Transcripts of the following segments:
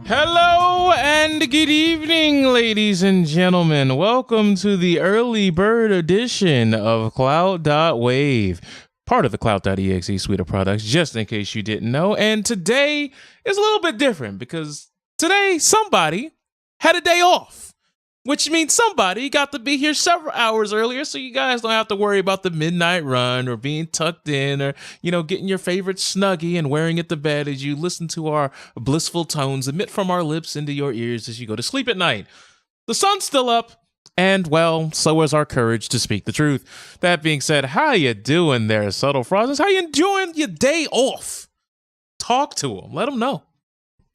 Hello and good evening, ladies and gentlemen. Welcome to the early bird edition of Clout.WAV, part of the Clout.exe suite of products, just in case you didn't know. And today is a little bit different because today somebody had a day off, which means somebody got to be here several hours earlier, so you guys don't have to worry about the midnight run or being tucked in or, getting your favorite Snuggie and wearing it to bed as you listen to our blissful tones emit from our lips into your ears as you go to sleep at night. The sun's still up, and, well, so is our courage to speak the truth. That being said, how you doing there, Subtle Fraudulence? How you enjoying your day off? Talk to them. Let them know.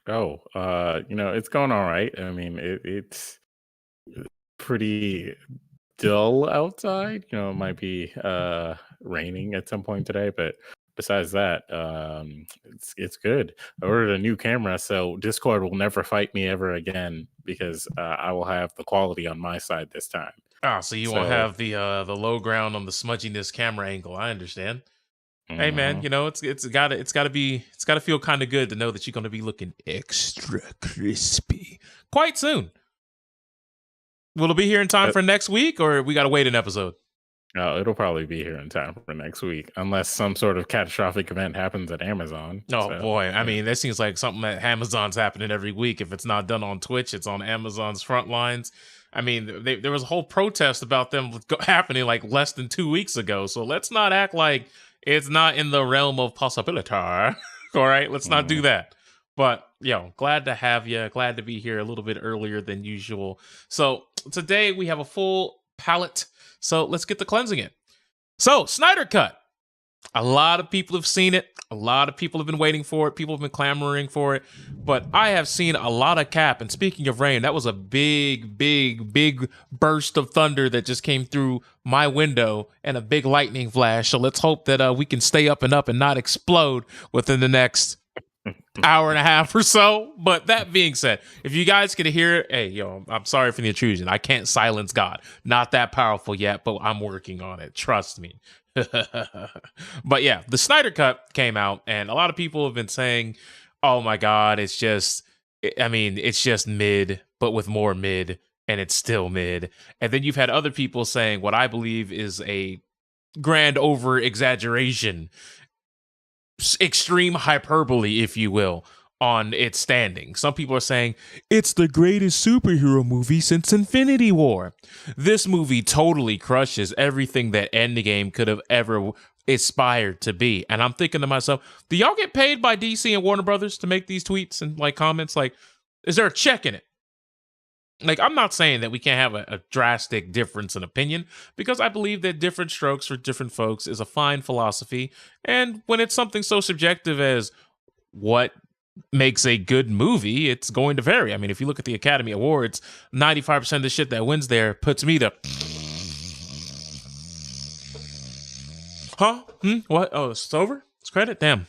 It's going all right. I mean, it's pretty dull outside. It might be raining at some point today, but besides that, it's good. I ordered a new camera, so Discord will never fight me ever again because I will have the quality on my side this time. So you won't have the low ground on the smudginess camera angle. I understand. Hey man, it's gotta feel kind of good to know that you're gonna be looking extra crispy quite soon. Will it be here in time for next week, or we gotta wait an episode? No, it'll probably be here in time for next week, unless some sort of catastrophic event happens at Amazon. Boy, I mean, that seems like something that Amazon's happening every week. If it's not done on Twitch, it's on Amazon's front lines. I mean, there was a whole protest about them happening like less than 2 weeks ago. So let's not act like it's not in the realm of possibility. All right, let's not do that. But, glad to have you. Glad to be here a little bit earlier than usual. So today we have a full palette. So let's get to cleansing it. So Snyder Cut. A lot of people have seen it. A lot of people have been waiting for it. People have been clamoring for it. But I have seen a lot of cap. And speaking of rain, that was a big, big, big burst of thunder that just came through my window and a big lightning flash. So let's hope that we can stay up and not explode within the next hour and a half or so. But that being said, if you guys can hear it, hey, I'm sorry for the intrusion. I can't silence God. Not that powerful yet, but I'm working on it. Trust me. But yeah, the Snyder Cut came out, and a lot of people have been saying, oh my God, it's just mid, but with more mid, and it's still mid. And then you've had other people saying what I believe is a grand over exaggeration, extreme hyperbole, if you will, on its standing. Some people are saying it's the greatest superhero movie since Infinity War. This movie totally crushes everything that Endgame could have ever aspired to be. And I'm thinking to myself, do y'all get paid by DC and Warner Brothers to make these tweets and comments? Is there a check in it? I'm not saying that we can't have a drastic difference in opinion, because I believe that different strokes for different folks is a fine philosophy. And when it's something so subjective as what makes a good movie, it's going to vary. I mean, if you look at the Academy Awards, 95% of the shit that wins there puts me to what? Oh, it's over? It's credit? Damn.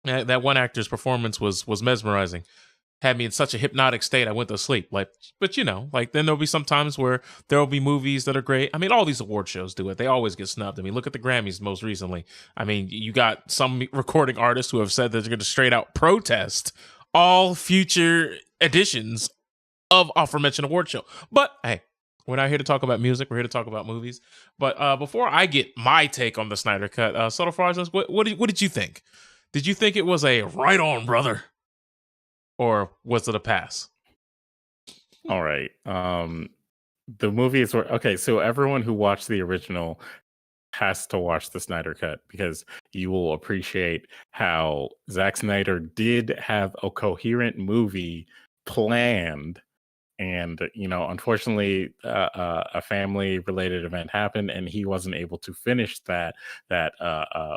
That one actor's performance was mesmerizing. Had me in such a hypnotic state I went to sleep. But then there'll be some times where there'll be movies that are great. I mean, all these award shows do it. They always get snubbed. I mean, look at the Grammys most recently. I mean, you got some recording artists who have said that they're going to straight out protest all future editions of aforementioned award show. But hey, we're not here to talk about music. We're here to talk about movies. But before I get my take on the Snyder Cut, Subtle Fraudulence, what did you think? Did you think it was a right on, brother? Or was it a pass? All right. The movies were okay. So everyone who watched the original has to watch the Snyder Cut, because you will appreciate how Zack Snyder did have a coherent movie planned. And, unfortunately, a family-related event happened, and he wasn't able to finish that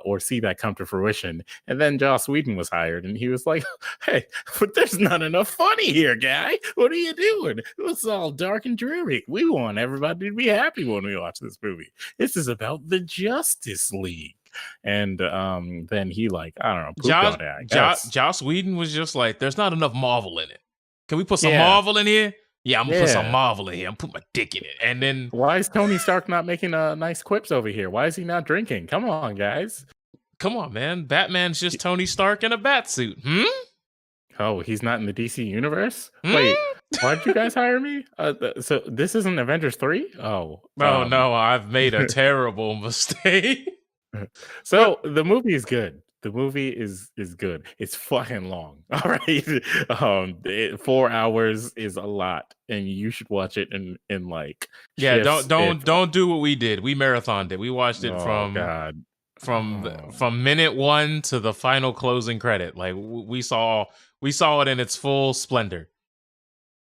or see that come to fruition. And then Joss Whedon was hired, and he was like, "Hey, but there's not enough funny here, guy. What are you doing? It's all dark and dreary. We want everybody to be happy when we watch this movie. This is about the Justice League." And then he I don't know. Joss Whedon was just like, "There's not enough Marvel in it. Can we put some Marvel in here? Yeah, I'm gonna put some Marvel in here. I'm put my dick in it." And then, why is Tony Stark not making nice quips over here? Why is he not drinking? Come on, guys. Come on, man. Batman's just Tony Stark in a bat suit. Oh, he's not in the DC universe? Wait, Hmm? why'd you guys hire me? So this isn't Avengers 3? Oh, Oh no, I've made a terrible mistake. But so the movie is good. The movie is good. It's fucking long. All right. 4 hours is a lot, and you should watch it in like yeah, shifts. If don't do what we did. We marathoned it. We watched it oh god. Oh, from minute one to the final closing credit. Like we saw it in its full splendor.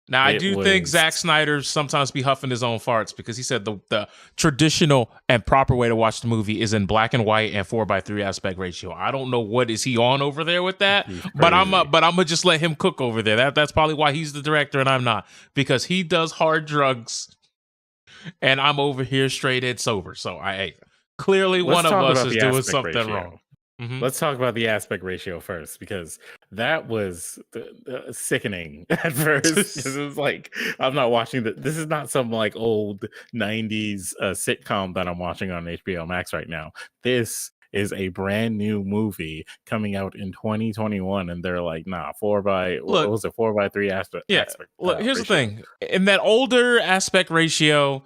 Now I it do think was Zack Snyder sometimes be huffing his own farts because he said the traditional and proper way to watch the movie is in black and white and 4:3 aspect ratio. I don't know what is he on over there with that, he's but I'm crazy. gonna just let him cook over there. That's probably why he's the director and I'm not, because he does hard drugs and I'm over here straight ed sober. So clearly Let's one of talk us about is the doing aspect something wrong. ratio. Let's talk about the aspect ratio first, because that was sickening at first. 'Cause it was like, I'm not watching this is not some like old 90s sitcom that I'm watching on HBO Max right now. This is a brand new movie coming out in 2021, and they're like, nah, what Look, was it, 4:3 yeah. aspect Look, here's the ratio. thing. In that older aspect ratio,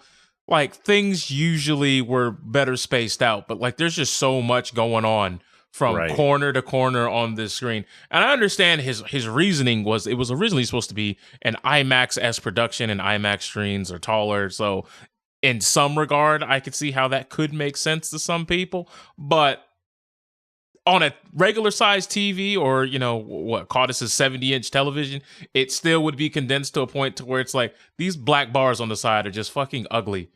like things usually were better spaced out, but like there's just so much going on from Right. corner to corner on this screen. And I understand his reasoning was it was originally supposed to be an IMAX S production, and IMAX screens are taller. So in some regard, I could see how that could make sense to some people. But on a regular size TV, or what call this a 70-inch television, it still would be condensed to a point to where it's like these black bars on the side are just fucking ugly.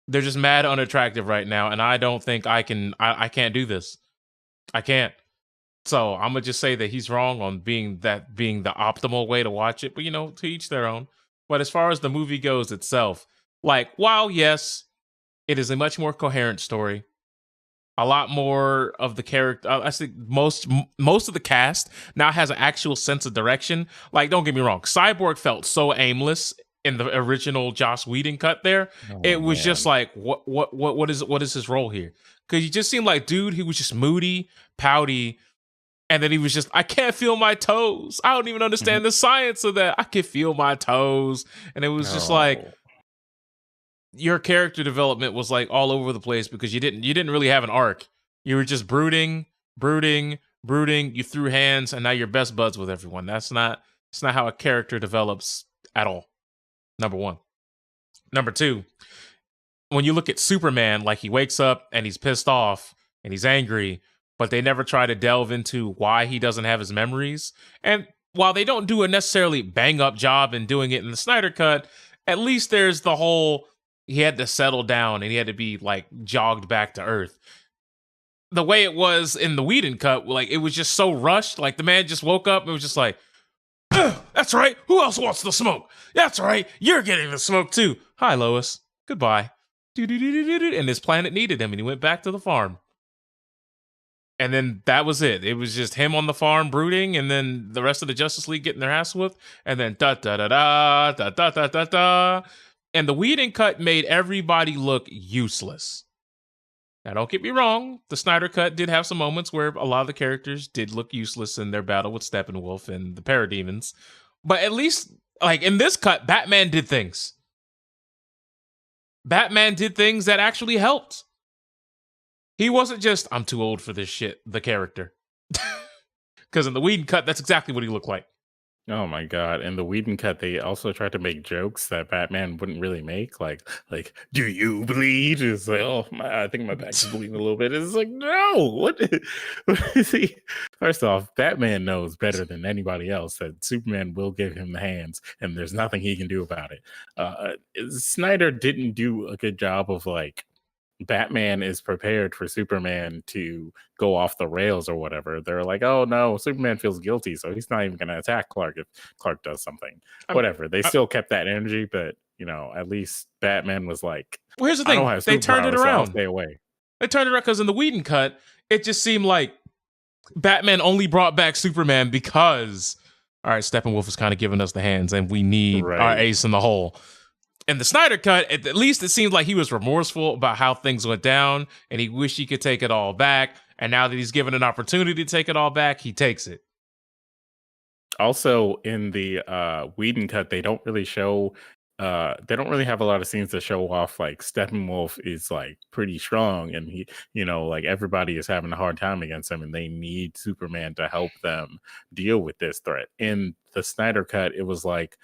They're just mad unattractive right now, and I don't think I can't do this. I can't. So I'm gonna just say that he's wrong on being the optimal way to watch it. But to each their own. But as far as the movie goes itself, like while yes, it is a much more coherent story, a lot more of the character. I think most of the cast now has an actual sense of direction. Like, don't get me wrong, Cyborg felt so aimless in the original Joss Whedon cut. There, Oh it was just man. like, what is his role here? Because he just seemed like dude. He was just moody, pouty, and then he was just, I can't feel my toes. I don't even understand the science of that. I can feel my toes, and it was just like Oh. your character development was like all over the place because you didn't really have an arc. You were just brooding, brooding, brooding. You threw hands, and now you're best buds with everyone. It's not how a character develops at all. Number one. Number two, when you look at Superman, like he wakes up and he's pissed off and he's angry, but they never try to delve into why he doesn't have his memories. And while they don't do a necessarily bang up job in doing it in the Snyder Cut, at least there's the whole he had to settle down and he had to be like jogged back to earth. The way it was in the Whedon cut, like it was just so rushed. Like the man just woke up and was just like, that's right. Who else wants the smoke? That's right. You're getting the smoke too. Hi, Lois. Goodbye. And his planet needed him and he went back to the farm. And then that was it. It was just him on the farm brooding, and then the rest of the Justice League getting their ass whooped, and then da da da da da da da da da. And the Whedon cut made everybody look useless. Now, don't get me wrong. The Snyder cut did have some moments where a lot of the characters did look useless in their battle with Steppenwolf and the Parademons. But at least, like in this cut, Batman did things. Batman did things that actually helped. He wasn't just, I'm too old for this shit, the character. Because in the Whedon cut, that's exactly what he looked like. Oh my god! In the Whedon cut, they also tried to make jokes that Batman wouldn't really make, like, "Do you bleed?" It's like, "Oh my, I think my back is bleeding a little bit." It's like, no, what is he? First off, Batman knows better than anybody else that Superman will give him the hands, and there's nothing he can do about it. Snyder didn't do a good job of like, Batman is prepared for Superman to go off the rails or whatever. They're like, oh no, Superman feels guilty, so he's not even going to attack Clark if Clark does something. Whatever. They still kept that energy, but at least Batman was like, well, here's the I don't thing. have They turned it superpowers, so I'll around. stay away. They turned it around because in the Whedon cut, it just seemed like Batman only brought back Superman because, all right, Steppenwolf is kind of giving us the hands, and we need our ace in the hole. In the Snyder cut, at least it seemed like he was remorseful about how things went down, and he wished he could take it all back. And now that he's given an opportunity to take it all back, he takes it. Also, in the Whedon cut, they don't really show. They don't really have a lot of scenes to show off. Like Steppenwolf is like pretty strong, and he, like everybody is having a hard time against him, and they need Superman to help them deal with this threat. In the Snyder cut, it was like,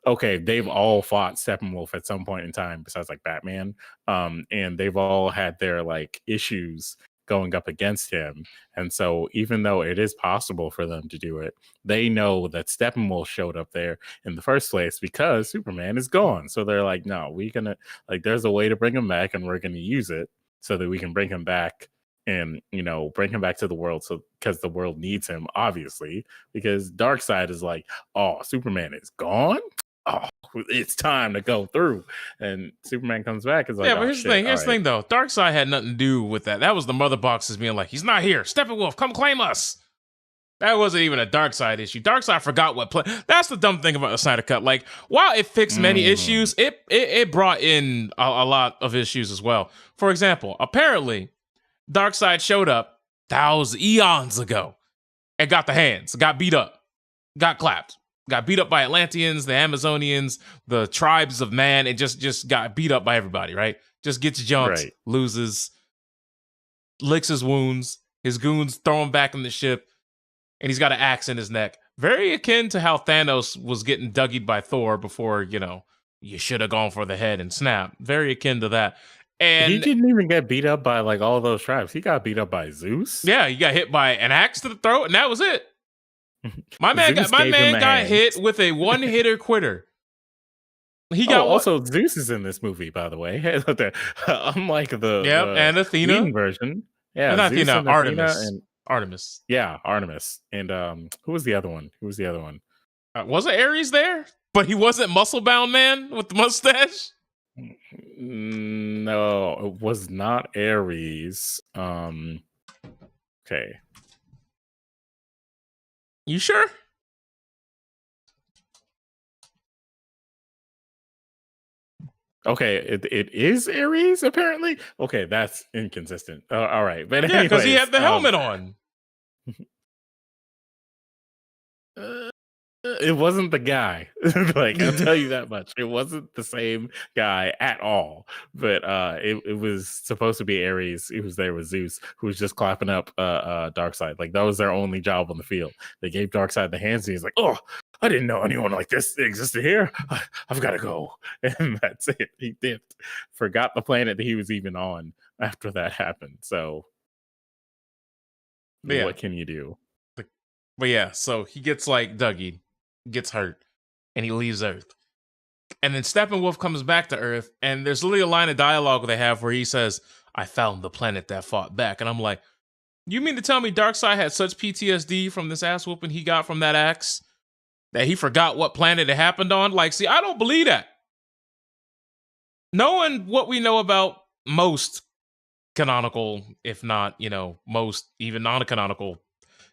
okay, they've all fought Steppenwolf at some point in time, besides like Batman, and they've all had their like issues going up against him. And so even though it is possible for them to do it, they know that Steppenwolf showed up there in the first place because Superman is gone. So they're like, no, we're gonna, like, there's a way to bring him back, and we're gonna use it so that we can bring him back and bring him back to the world. So because the world needs him, obviously, because Darkseid is like, oh, Superman is gone, oh, it's time to go through. And Superman comes back, is like, yeah, but here's the thing. Here's the thing, though. Darkseid had nothing to do with that. That was the mother boxes being like, he's not here. Steppenwolf, come claim us. That wasn't even a Darkseid issue. Darkseid forgot what play. That's the dumb thing about the Snyder Cut. Like, while it fixed many issues, it brought in a lot of issues as well. For example, apparently, Darkseid showed up eons ago and got the hands, got beat up, got clapped. Got beat up by Atlanteans, the Amazonians, the tribes of man, and just got beat up by everybody, right? Just gets jumped, Right. loses, licks his wounds, his goons throw him back in the ship, and he's got an axe in his neck. Very akin to how Thanos was getting duggied by Thor before, you should have gone for the head and snap. Very akin to that. And he didn't even get beat up by like all those tribes. He got beat up by Zeus. yeah, he got hit by an axe to the throat, and that was it. My man got hit with a one-hitter quitter. He got also Zeus is in this movie, by the way. Unlike the and Athena Whedon version. Yeah, not Zeus Athena, Artemis. and Artemis. Yeah, Artemis. And who was the other one? Wasn't Ares there? But he wasn't muscle-bound man with the mustache? No, it was not Ares. Okay. You sure? Okay, it is Ares, apparently. Okay, that's inconsistent. All right. But yeah, because he had the helmet on. It wasn't the guy. Like, I'll tell you that much. It wasn't the same guy at all. But it was supposed to be Ares who was there with Zeus, who was just clapping up Darkseid. Like, that was their only job on the field. They gave Darkseid the hands, and he's like, oh, I didn't know anyone like this existed here. I've got to go. And that's it. He dipped. Forgot the planet that he was even on after that happened. So what can you do? But yeah, so he gets like Dougie, gets hurt, and he leaves Earth. And then Steppenwolf comes back to Earth, and there's literally a line of dialogue they have where he says, I found the planet that fought back. And I'm like, you mean to tell me Darkseid had such PTSD from this ass whooping he got from that axe that he forgot what planet it happened on? Like, see, I don't believe that. Knowing what we know about most canonical, if not, most even non-canonical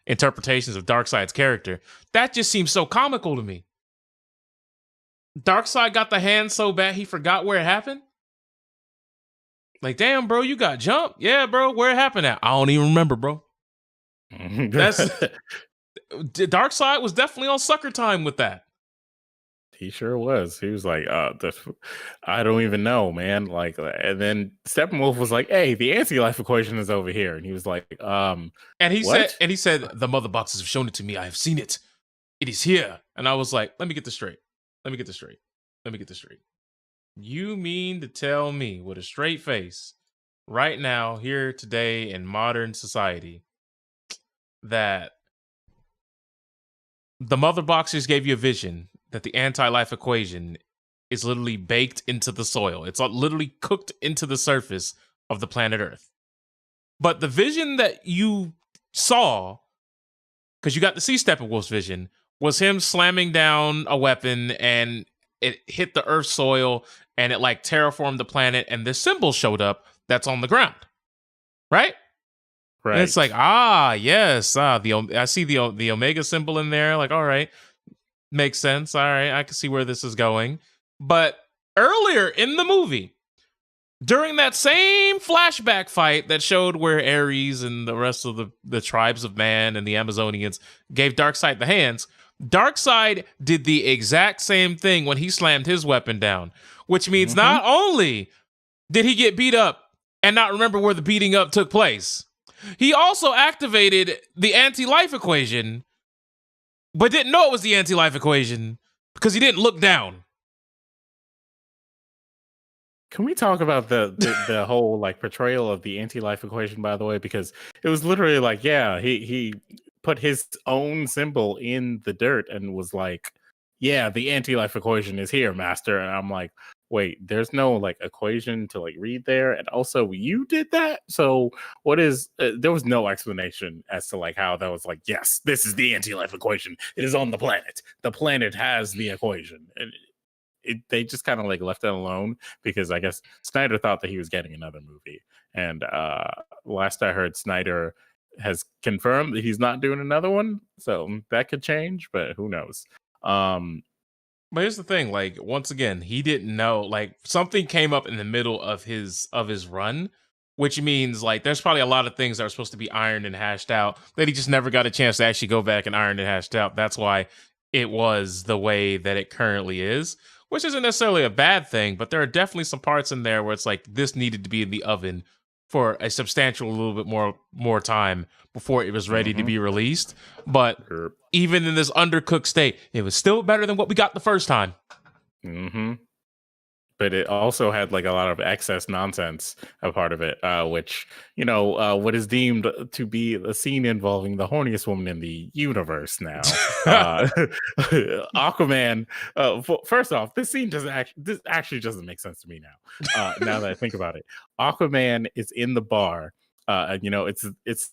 interpretations of Darkseid's character, that just seems so comical to me. Darkseid got the hand so bad he forgot where it happened? Like, damn, bro, you got jumped? Yeah, bro, where it happened at? I don't even remember, bro. Darkseid was definitely on sucker time with that. He sure was. He was like, I don't even know, man. Like, and then Steppenwolf was like, hey, the anti-life equation is over here. And he was like, and he said, the mother boxes have shown it to me. I have seen it. It is here. And I was like, let me get this straight. You mean to tell me with a straight face right now, here today in modern society, that the mother boxers gave you a vision that the anti-life equation is literally baked into the soil. It's literally cooked into the surface of the planet Earth. But the vision that you saw, because you got to see Steppenwolf's vision, was him slamming down a weapon and it hit the Earth soil and it like terraformed the planet and this symbol showed up that's on the ground. Right? Right. And it's like, yes. I see the Omega symbol in there. Like, all right. Makes sense. All right, I can see where this is going. But earlier in the movie, during that same flashback fight that showed where Ares and the rest of the tribes of man and the Amazonians gave Darkseid the hands, Darkseid did the exact same thing when he slammed his weapon down, which means not only did he get beat up and not remember where the beating up took place, he also activated the anti-life equation, but didn't know it was the anti-life equation because he didn't look down. Can we talk about the whole like portrayal of the anti-life equation, by the way? Because it was literally like, yeah, he put his own symbol in the dirt and was like, yeah, the anti-life equation is here, master. And I'm like, wait, there's no like equation to like read there. And also you did that. So what is, there was no explanation as to like how that was like, yes, this is the anti-life equation. It is on the planet. The planet has the equation. And they just kind of like left it alone because I guess Snyder thought that he was getting another movie. And last I heard, Snyder has confirmed that he's not doing another one. So that could change, but who knows? But here's the thing, like, once again, he didn't know, like, something came up in the middle of his run, which means like there's probably a lot of things that are supposed to be ironed and hashed out that he just never got a chance to actually go back and iron and hashed out. That's why it was the way that it currently is, which isn't necessarily a bad thing, but there are definitely some parts in there where it's like this needed to be in the oven for a substantial little bit more time before it was ready to be released. But even in this undercooked state, it was still better than what we got the first time. But it also had like a lot of excess nonsense a part of it, which, you know, what is deemed to be a scene involving the horniest woman in the universe now. Aquaman, first off, this scene this actually doesn't make sense to me now. Now that I think about it, Aquaman is in the bar. You know, it's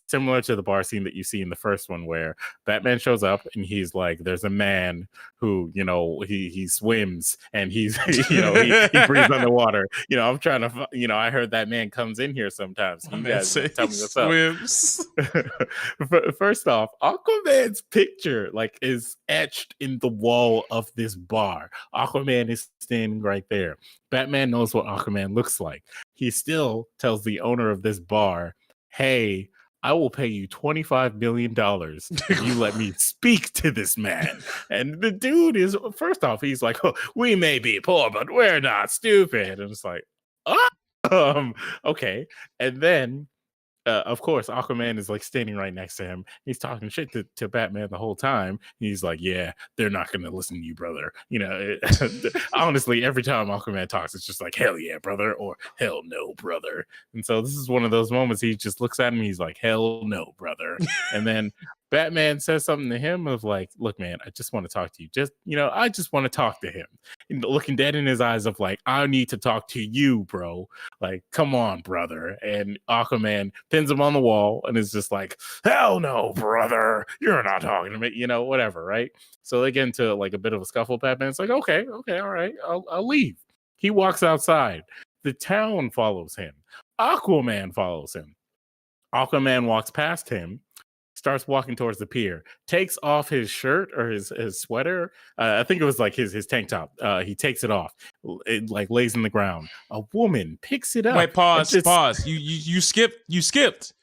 similar to the bar scene that you see in the first one where Batman shows up and he's like, there's a man who, you know, he swims and he's, you know, he breathes underwater. You know, I'm trying to, you know, I heard that man comes in here sometimes. You guys tell me what's swims. Up. First off, Aquaman's picture like is etched in the wall of this bar. Aquaman is standing right there. Batman knows what Aquaman looks like. He still tells the owner of this bar, hey, I will pay you $25 million if you let me speak to this man. And the dude is, first off, he's like, oh, we may be poor, but we're not stupid. And it's like, okay. And then, of course, Aquaman is like standing right next to him. He's talking shit to Batman the whole time. He's like, yeah, they're not going to listen to you, brother. You know, honestly, every time Aquaman talks, it's just like, hell yeah, brother, or hell no, brother. And so this is one of those moments he just looks at him. He's like, hell no, brother. And then Batman says something to him of like, look, man, I just want to talk to you. Just, you know, I just want to talk to him. And looking dead in his eyes of like, I need to talk to you, bro. Like, come on, brother. And Aquaman pins him on the wall and is just like, hell no, brother. You're not talking to me, you know, whatever, right? So they get into like a bit of a scuffle. Batman's like, okay, all right, I'll leave. He walks outside. The town follows him. Aquaman follows him. Aquaman walks past him, starts walking towards the pier, takes off his shirt or his sweater. I think it was like his tank top. He takes it off. It like lays in the ground. A woman picks it up. Wait, pause. You skipped.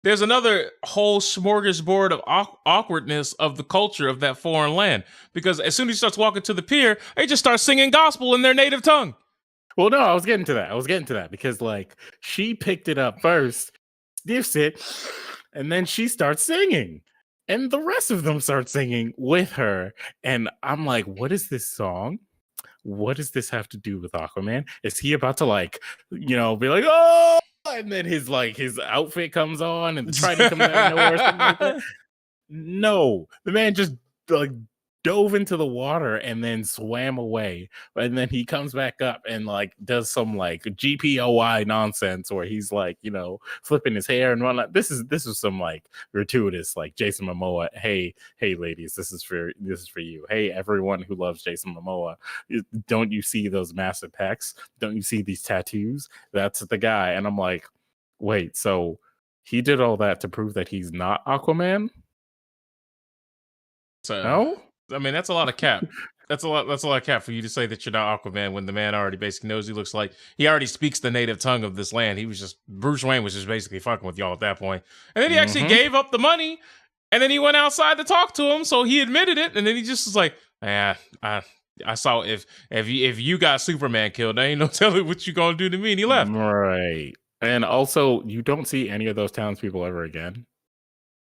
There's another whole smorgasbord of awkwardness of the culture of that foreign land. Because as soon as he starts walking to the pier, they just start singing gospel in their native tongue. Well, no, I was getting to that because like she picked it up first, sniffs it, and then she starts singing. And the rest of them start singing with her. And I'm like, what is this song? What does this have to do with Aquaman? Is he about to like, you know, be like, oh, and then his outfit comes on and the trident comes out of nowhere or something like that? No, the man just like dove into the water and then swam away. And then he comes back up and like does some like GPOI nonsense where he's like, you know, flipping his hair and whatnot. This is some like gratuitous like Jason Momoa. Hey ladies, this is for you. Hey everyone who loves Jason Momoa, don't you see those massive pecs? Don't you see these tattoos? That's the guy. And I'm like, wait, so he did all that to prove that he's not Aquaman? So, no? I mean, that's a lot of cap. That's a lot of cap for you to say that you're not Aquaman when the man already basically knows he looks like he already speaks the native tongue of this land. Bruce Wayne was just basically fucking with y'all at that point. And then he actually gave up the money And then he went outside to talk to him, so he admitted it. And then he just was like, "Yeah, I saw if you got Superman killed, there ain't no telling what you gonna do to me." And he left. Right. And also, you don't see any of those townspeople ever again.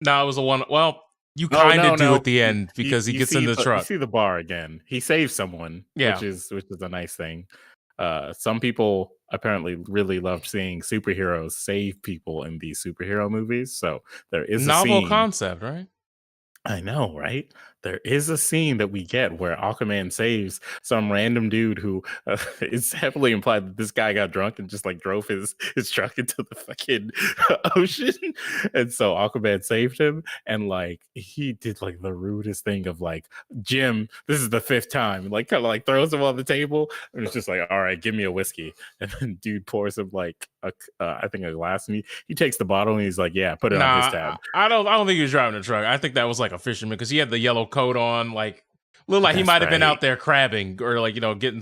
No, it was a one. Well, you Oh kind of do no! at the end because he gets in the You truck. see the bar again. He saves someone, Yeah. which is a nice thing. Some people apparently really loved seeing superheroes save people in these superhero movies. So there is a Novel scene. concept, right? I know, right? There is a scene that we get where Aquaman saves some random dude who it's heavily implied that this guy got drunk and just like drove his truck into the fucking ocean. And so Aquaman saved him, and like he did like the rudest thing of like, Jim, this is the 5th time, and like kind of like throws him on the table, and it's just like, all right, give me a whiskey. And then dude pours him like I think a glass, and he takes the bottle and he's like, yeah, put it on his tab. I don't think he was driving a truck. I think that was like a fisherman because he had the yellow coat on, like looked like he might have been out there crabbing or like getting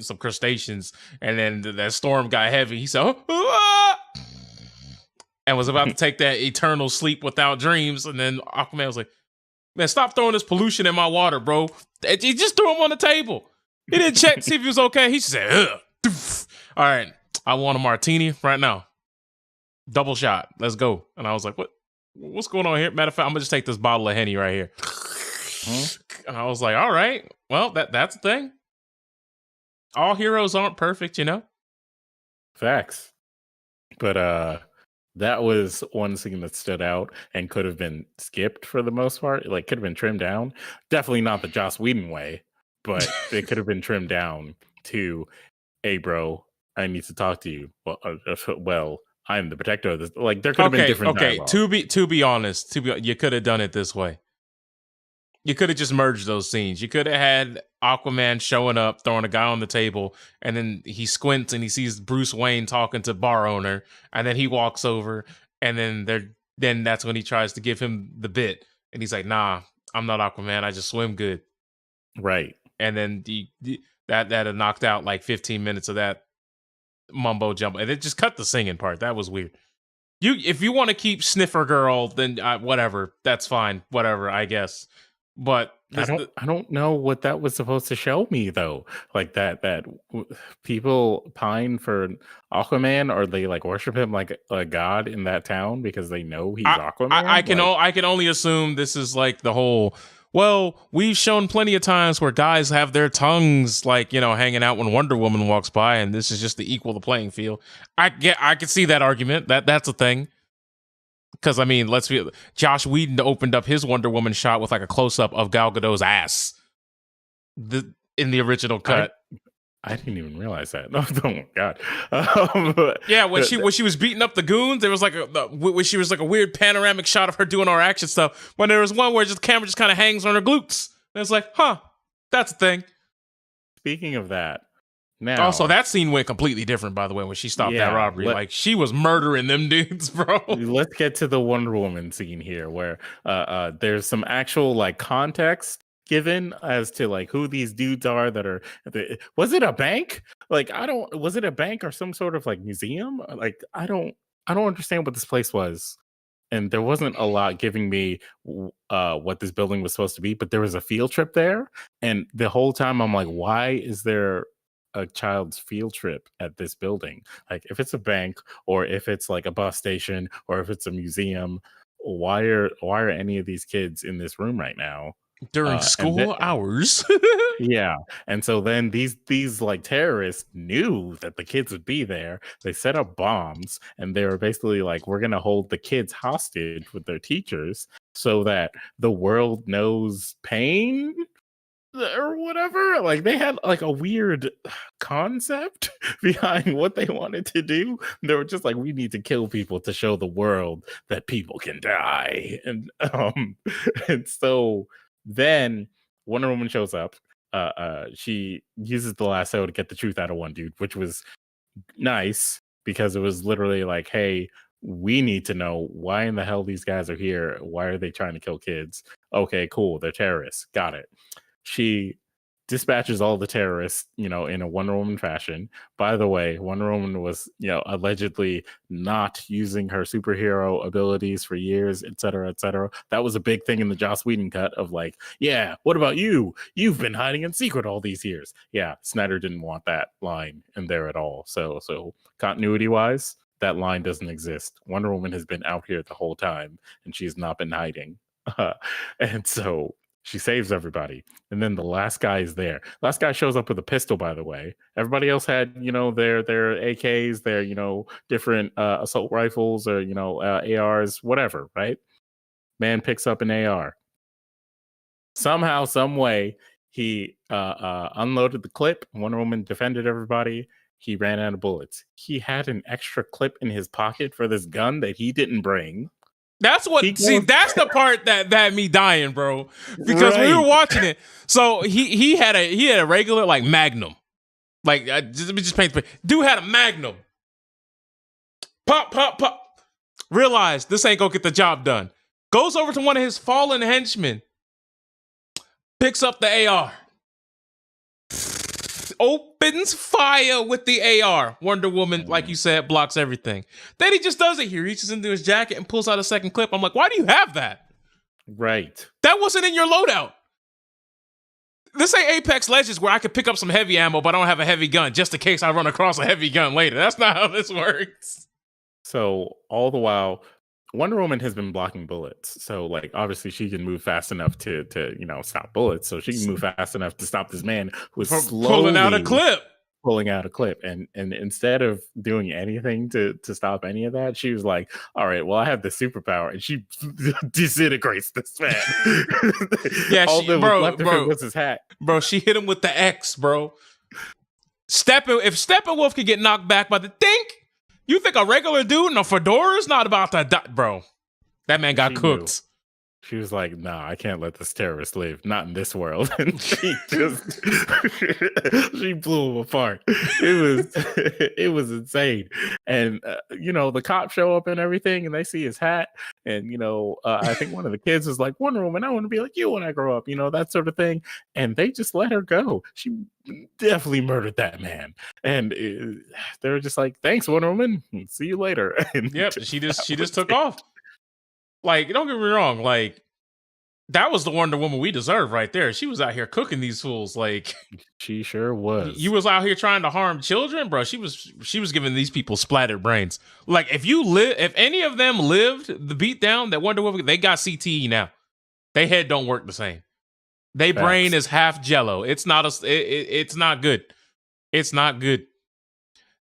some crustaceans. And then that storm got heavy. He said, "Ah!" and was about to take that eternal sleep without dreams. And then Aquaman was like, "Man, stop throwing this pollution in my water, bro." He just threw him on the table. He didn't check to see if he was okay. He just said, "Ugh." All right, I want a martini right now. Double shot. Let's go. And I was like, what's going on here? Matter of fact, I'm gonna just take this bottle of Henny right here. And I was like, all right, well, that's the thing. All heroes aren't perfect, you know? Facts. But that was one scene that stood out and could have been skipped for the most part. Like could have been trimmed down. Definitely not the Joss Whedon way, but it could have been trimmed down to, hey bro, I need to talk to you. Well, I'm the protector of this. Like there could have been different dialogue. To be honest, you could have done it this way. You could have just merged those scenes. You could have had Aquaman showing up, throwing a guy on the table, and then he squints and he sees Bruce Wayne talking to bar owner, and then he walks over, and then that's when he tries to give him the bit, and he's like, "Nah, I'm not Aquaman. I just swim good." Right. And then that had knocked out like 15 minutes of that mumbo jumbo, and it just cut the singing part. That was weird. If you want to keep Sniffer Girl, then whatever, that's fine. Whatever, I guess. But I don't know what that was supposed to show me though. Like that people pine for Aquaman, or they like worship him like a god in that town because they know he's Aquaman. I can only assume this is like the whole. Well, we've shown plenty of times where guys have their tongues like, hanging out when Wonder Woman walks by, and this is just to equal the playing field. I can see that argument. That's a thing. Because, I mean, let's be... Josh Whedon opened up his Wonder Woman shot with like a close-up of Gal Gadot's ass in the original cut. I didn't even realize that. Oh my god! Yeah, when she was beating up the goons, there was like when she was like a weird panoramic shot of her doing our action stuff. When there was one where the camera just kind of hangs on her glutes, and it's like, huh, that's a thing. Speaking of that, now also that scene went completely different. By the way, when she stopped that robbery, like she was murdering them dudes, bro. Let's get to the Wonder Woman scene here, where there's some actual like context given as to like who these dudes are that are was it a bank? Like was it a bank or some sort of like museum? Like I don't understand what this place was. And there wasn't a lot giving me what this building was supposed to be, but there was a field trip there, and the whole time I'm like, why is there a child's field trip at this building? Like if it's a bank or if it's like a bus station or if it's a museum, why are any of these kids in this room right now? During school hours. Yeah. And so then these like terrorists knew that the kids would be there. They set up bombs, and they were basically like, we're gonna hold the kids hostage with their teachers so that the world knows pain or whatever. Like they had like a weird concept behind what they wanted to do. They were just like, we need to kill people to show the world that people can die. And so then Wonder Woman shows up. She uses the lasso to get the truth out of one dude, which was nice because it was literally like, hey, we need to know why in the hell these guys are here. Why are they trying to kill kids? Okay, cool. They're terrorists. Got it. She dispatches all the terrorists, in a Wonder Woman fashion. By the way, Wonder Woman was, allegedly not using her superhero abilities for years, et cetera, et cetera. That was a big thing in the Joss Whedon cut of like, yeah, what about you? You've been hiding in secret all these years. Yeah, Snyder didn't want that line in there at all. So continuity wise, that line doesn't exist. Wonder Woman has been out here the whole time, and she has not been hiding. And so she saves everybody. And then the last guy is there. Last guy shows up with a pistol, by the way. Everybody else had, their AKs, their, different assault rifles or, ARs, whatever, right? Man picks up an AR. Somehow, some way, he unloaded the clip. Wonder Woman defended everybody. He ran out of bullets. He had an extra clip in his pocket for this gun that he didn't bring. That's that's the part that had me dying, bro. Because we were watching it. So he had a regular like Magnum. Like let me just paint the picture. Dude had a Magnum. Pop, pop, pop. Realized this ain't gonna get the job done. Goes over to one of his fallen henchmen. Picks up the AR. Opens fire with the AR. Wonder Woman, like you said, blocks everything. Then he just does it. He reaches into his jacket and pulls out a second clip. I'm like, why do you have that? Right. That wasn't in your loadout. This ain't Apex Legends where I could pick up some heavy ammo, but I don't have a heavy gun just in case I run across a heavy gun later. That's not how this works. So all the while, Wonder Woman has been blocking bullets. So like obviously she can move fast enough to stop bullets. So she can move fast enough to stop this man who's slowly pulling out a clip. And instead of doing anything to stop any of that, she was like, all right, well, I have the superpower, and she disintegrates this man. Yeah, all that was left of him was his hat. Bro, she hit him with the X, bro. If Steppenwolf could get knocked back by the think, you think a regular dude in a fedora is not about to die, bro? That man got cooked. She was like, nah, I can't let this terrorist live. Not in this world. And she just, she blew him apart. It was insane. And, the cops show up and everything, and they see his hat. And, I think one of the kids was like, Wonder Woman, I want to be like you when I grow up, that sort of thing. And they just let her go. She definitely murdered that man. And they were just like, thanks, Wonder Woman. See you later. And yep, she just took off. Like, don't get me wrong, like, that was the Wonder Woman we deserve right there. She was out here cooking these fools. Like, she sure was. You was out here trying to harm children, bro. She was giving these people splattered brains. Like, if any of them lived the beatdown that Wonder Woman, they got CTE now. They head don't work the same. They brain is half jello. It's not it's not good. It's not good.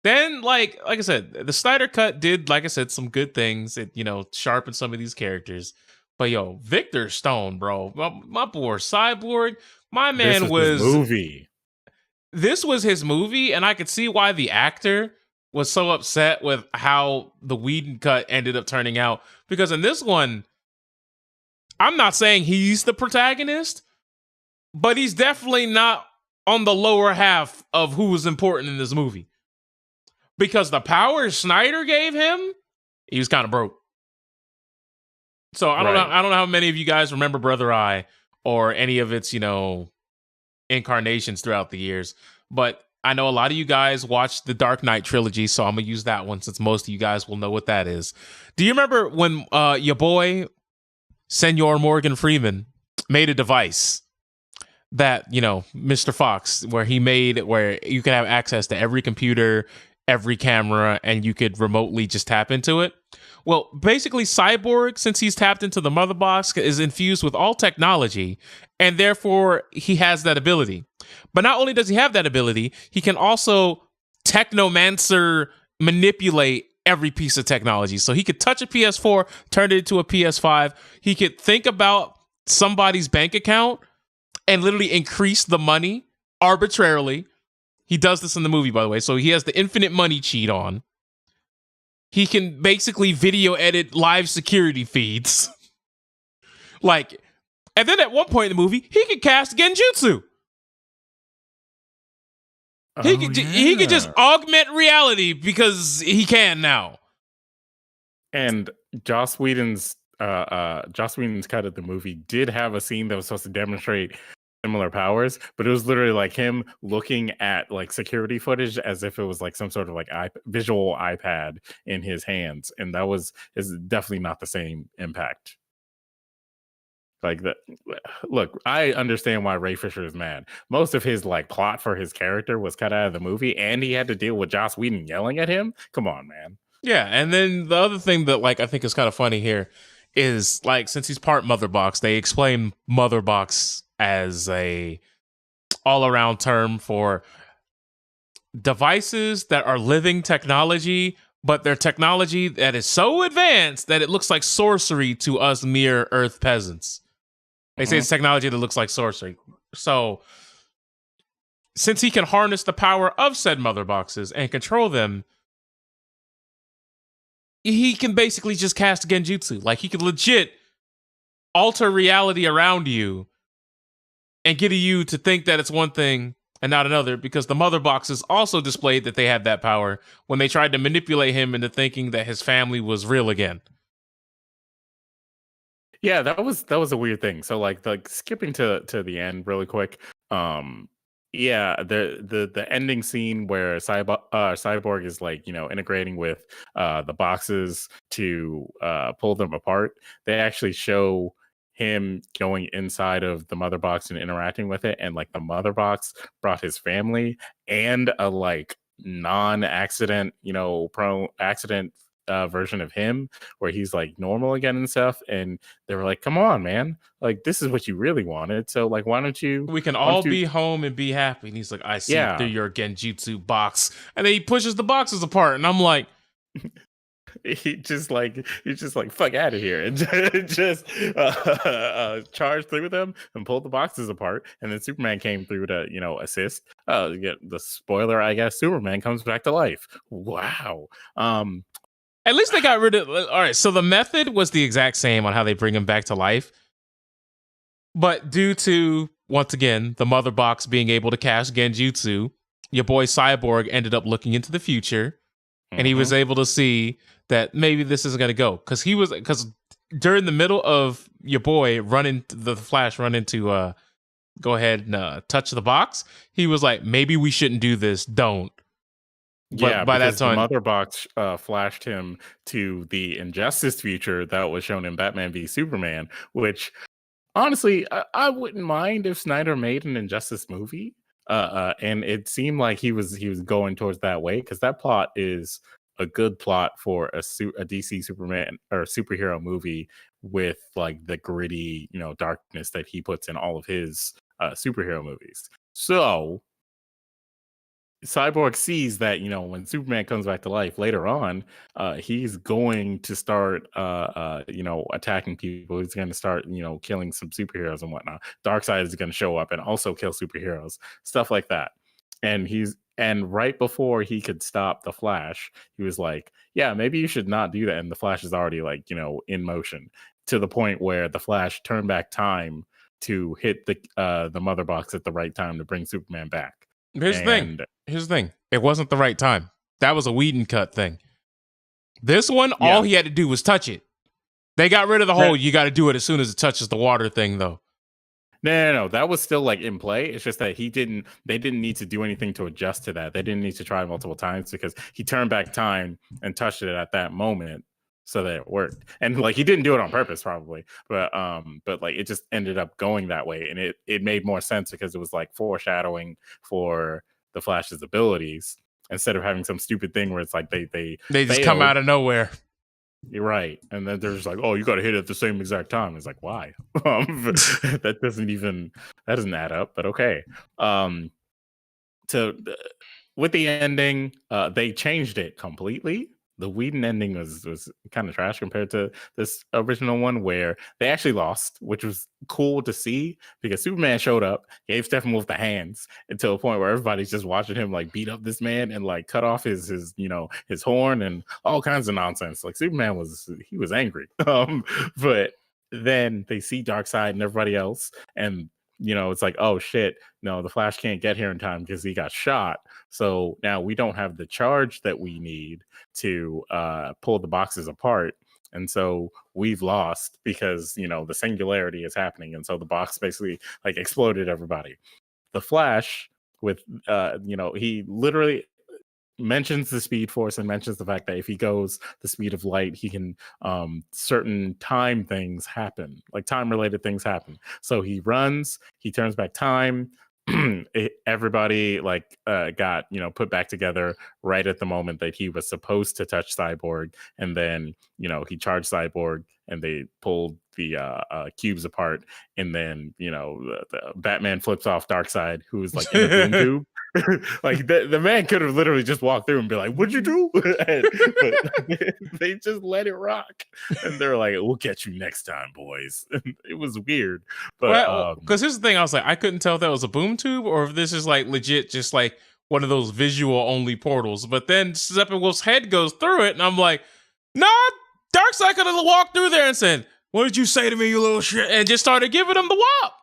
Then, like I said, the Snyder Cut did, like I said, some good things. It, sharpened some of these characters. But yo, Victor Stone, bro, my boy Cyborg, my man was his movie. This was his movie, and I could see why the actor was so upset with how the Whedon cut ended up turning out. Because in this one, I'm not saying he's the protagonist, but he's definitely not on the lower half of who was important in this movie. Because the power Snyder gave him, he was kind of broke. So I don't know how many of you guys remember Brother Eye or any of its, incarnations throughout the years. But I know a lot of you guys watched the Dark Knight trilogy, so I'm gonna use that one since most of you guys will know what that is. Do you remember when your boy Senor Morgan Freeman made a device that, Mr. Fox, where you could have access to every computer, every camera, and you could remotely just tap into it? Well, basically, Cyborg, since he's tapped into the mother box, is infused with all technology, and therefore he has that ability. But not only does he have that ability, he can also technomancer manipulate every piece of technology. So he could touch a PS4, turn it into a PS5. He could think about somebody's bank account and literally increase the money arbitrarily. He does this in the movie, by the way. So he has the infinite money cheat on. He can basically video edit live security feeds. And then at one point in the movie, he could cast Genjutsu. He could just augment reality because he can now. And Joss Whedon's cut of the movie did have a scene that was supposed to demonstrate similar powers, but it was literally like him looking at like security footage as if it was like some sort of like visual iPad in his hands, and that is definitely not the same impact. Like that. Look, I understand why Ray Fisher is mad. Most of his like plot for his character was cut out of the movie, and he had to deal with Joss Whedon yelling at him. Come on, man. Yeah, and then the other thing that like I think is kind of funny here is like since he's part mother box, they explain mother box as a all around term for devices that are living technology, but they're technology that is so advanced that it looks like sorcery to us mere Earth peasants. They say it's technology that looks like sorcery. So, since he can harness the power of said mother boxes and control them, he can basically just cast genjutsu. Like, he can legit alter reality around you and get you to think that it's one thing and not another, because the mother boxes also displayed that they had that power when they tried to manipulate him into thinking that his family was real again. Yeah, that was a weird thing. So like skipping to the end really quick. Yeah, the ending scene where Cyborg is like, integrating with the boxes to pull them apart. They actually show him going inside of the mother box and interacting with it, and like the mother box brought his family and a like non-accident, pro accident version of him where he's like normal again and stuff. And they were like, come on, man, like this is what you really wanted, so like why don't you We can all be home and be happy. And he's like, I see through your genjutsu box. And then he pushes the boxes apart, and I'm like, he's just like fuck out of here, and just charged through them and pulled the boxes apart. And then Superman came through to assist. Get the spoiler, I guess. Superman comes back to life. Wow. At least they got rid of. All right, so the method was the exact same on how they bring him back to life, but due to once again the mother box being able to cast genjutsu, your boy Cyborg ended up looking into the future, and he was able to see that maybe this isn't going to go, because during the middle of your boy the Flash run into go ahead and touch the box, he was like, maybe we shouldn't do this. Don't. But yeah, by that time, the mother box flashed him to the Injustice future that was shown in Batman v Superman, which honestly, I wouldn't mind if Snyder made an Injustice movie. And it seemed like he was going towards that way, because that plot is a good plot for a DC Superman or superhero movie with like the gritty, darkness that he puts in all of his superhero movies. So Cyborg sees that, when Superman comes back to life later on, he's going to start, attacking people. He's going to start, killing some superheroes and whatnot. Darkseid is going to show up and also kill superheroes, stuff like that. And right before he could stop the Flash, he was like, yeah, maybe you should not do that. And the Flash is already like, in motion, to the point where the Flash turned back time to hit the mother box at the right time to bring Superman back. Here's the thing. It wasn't the right time. That was a Whedon cut thing. This one, all he had to do was touch it. They got rid of the whole, you got to do it as soon as it touches the water thing, though. No. That was still like in play. It's just that they didn't need to do anything to adjust to that. They didn't need to try multiple times, because he turned back time and touched it at that moment so that it worked. And like, he didn't do it on purpose probably, but like it just ended up going that way. And it made more sense because it was like foreshadowing for the Flash's abilities, instead of having some stupid thing where it's like they just come out of nowhere. You're right. And then they're just like, oh, you got to hit it at the same exact time. It's like, why? That doesn't add up, but okay. With the ending, they changed it completely. The Whedon ending was kind of trash compared to this original one, where they actually lost, which was cool to see, because Superman showed up, gave Steppenwolf the hands, until a point where everybody's just watching him like beat up this man and like cut off his horn and all kinds of nonsense. Like, Superman was angry. But then they see Darkseid and everybody else, and it's like, oh shit, no, the Flash can't get here in time because he got shot. So now we don't have the charge that we need to pull the boxes apart. and so we've lost because the singularity is happening, and so the box basically like exploded everybody. The Flash with he literally mentions the Speed Force and mentions the fact that if he goes the speed of light, he can certain time things happen, like time related things happen. So he runs, he turns back time. Everybody got put back together right at the moment that he was supposed to touch Cyborg, and then he charged Cyborg and they pulled the cubes apart, and then the Batman flips off Darkseid, who is like in a boom tube. Like the man could have literally just walked through and be like, "What'd you do?" But they just let it rock, and they're like, "We'll get you next time, boys." It was weird, but because here's the thing, I was like, I couldn't tell if that was a boom tube or if this is like legit, just like one of those visual only portals. But then Steppenwolf's head goes through it, and I'm like, nah, Darkseid could have walked through there and said, "What did you say to me, you little shit?" and just started giving him the wop.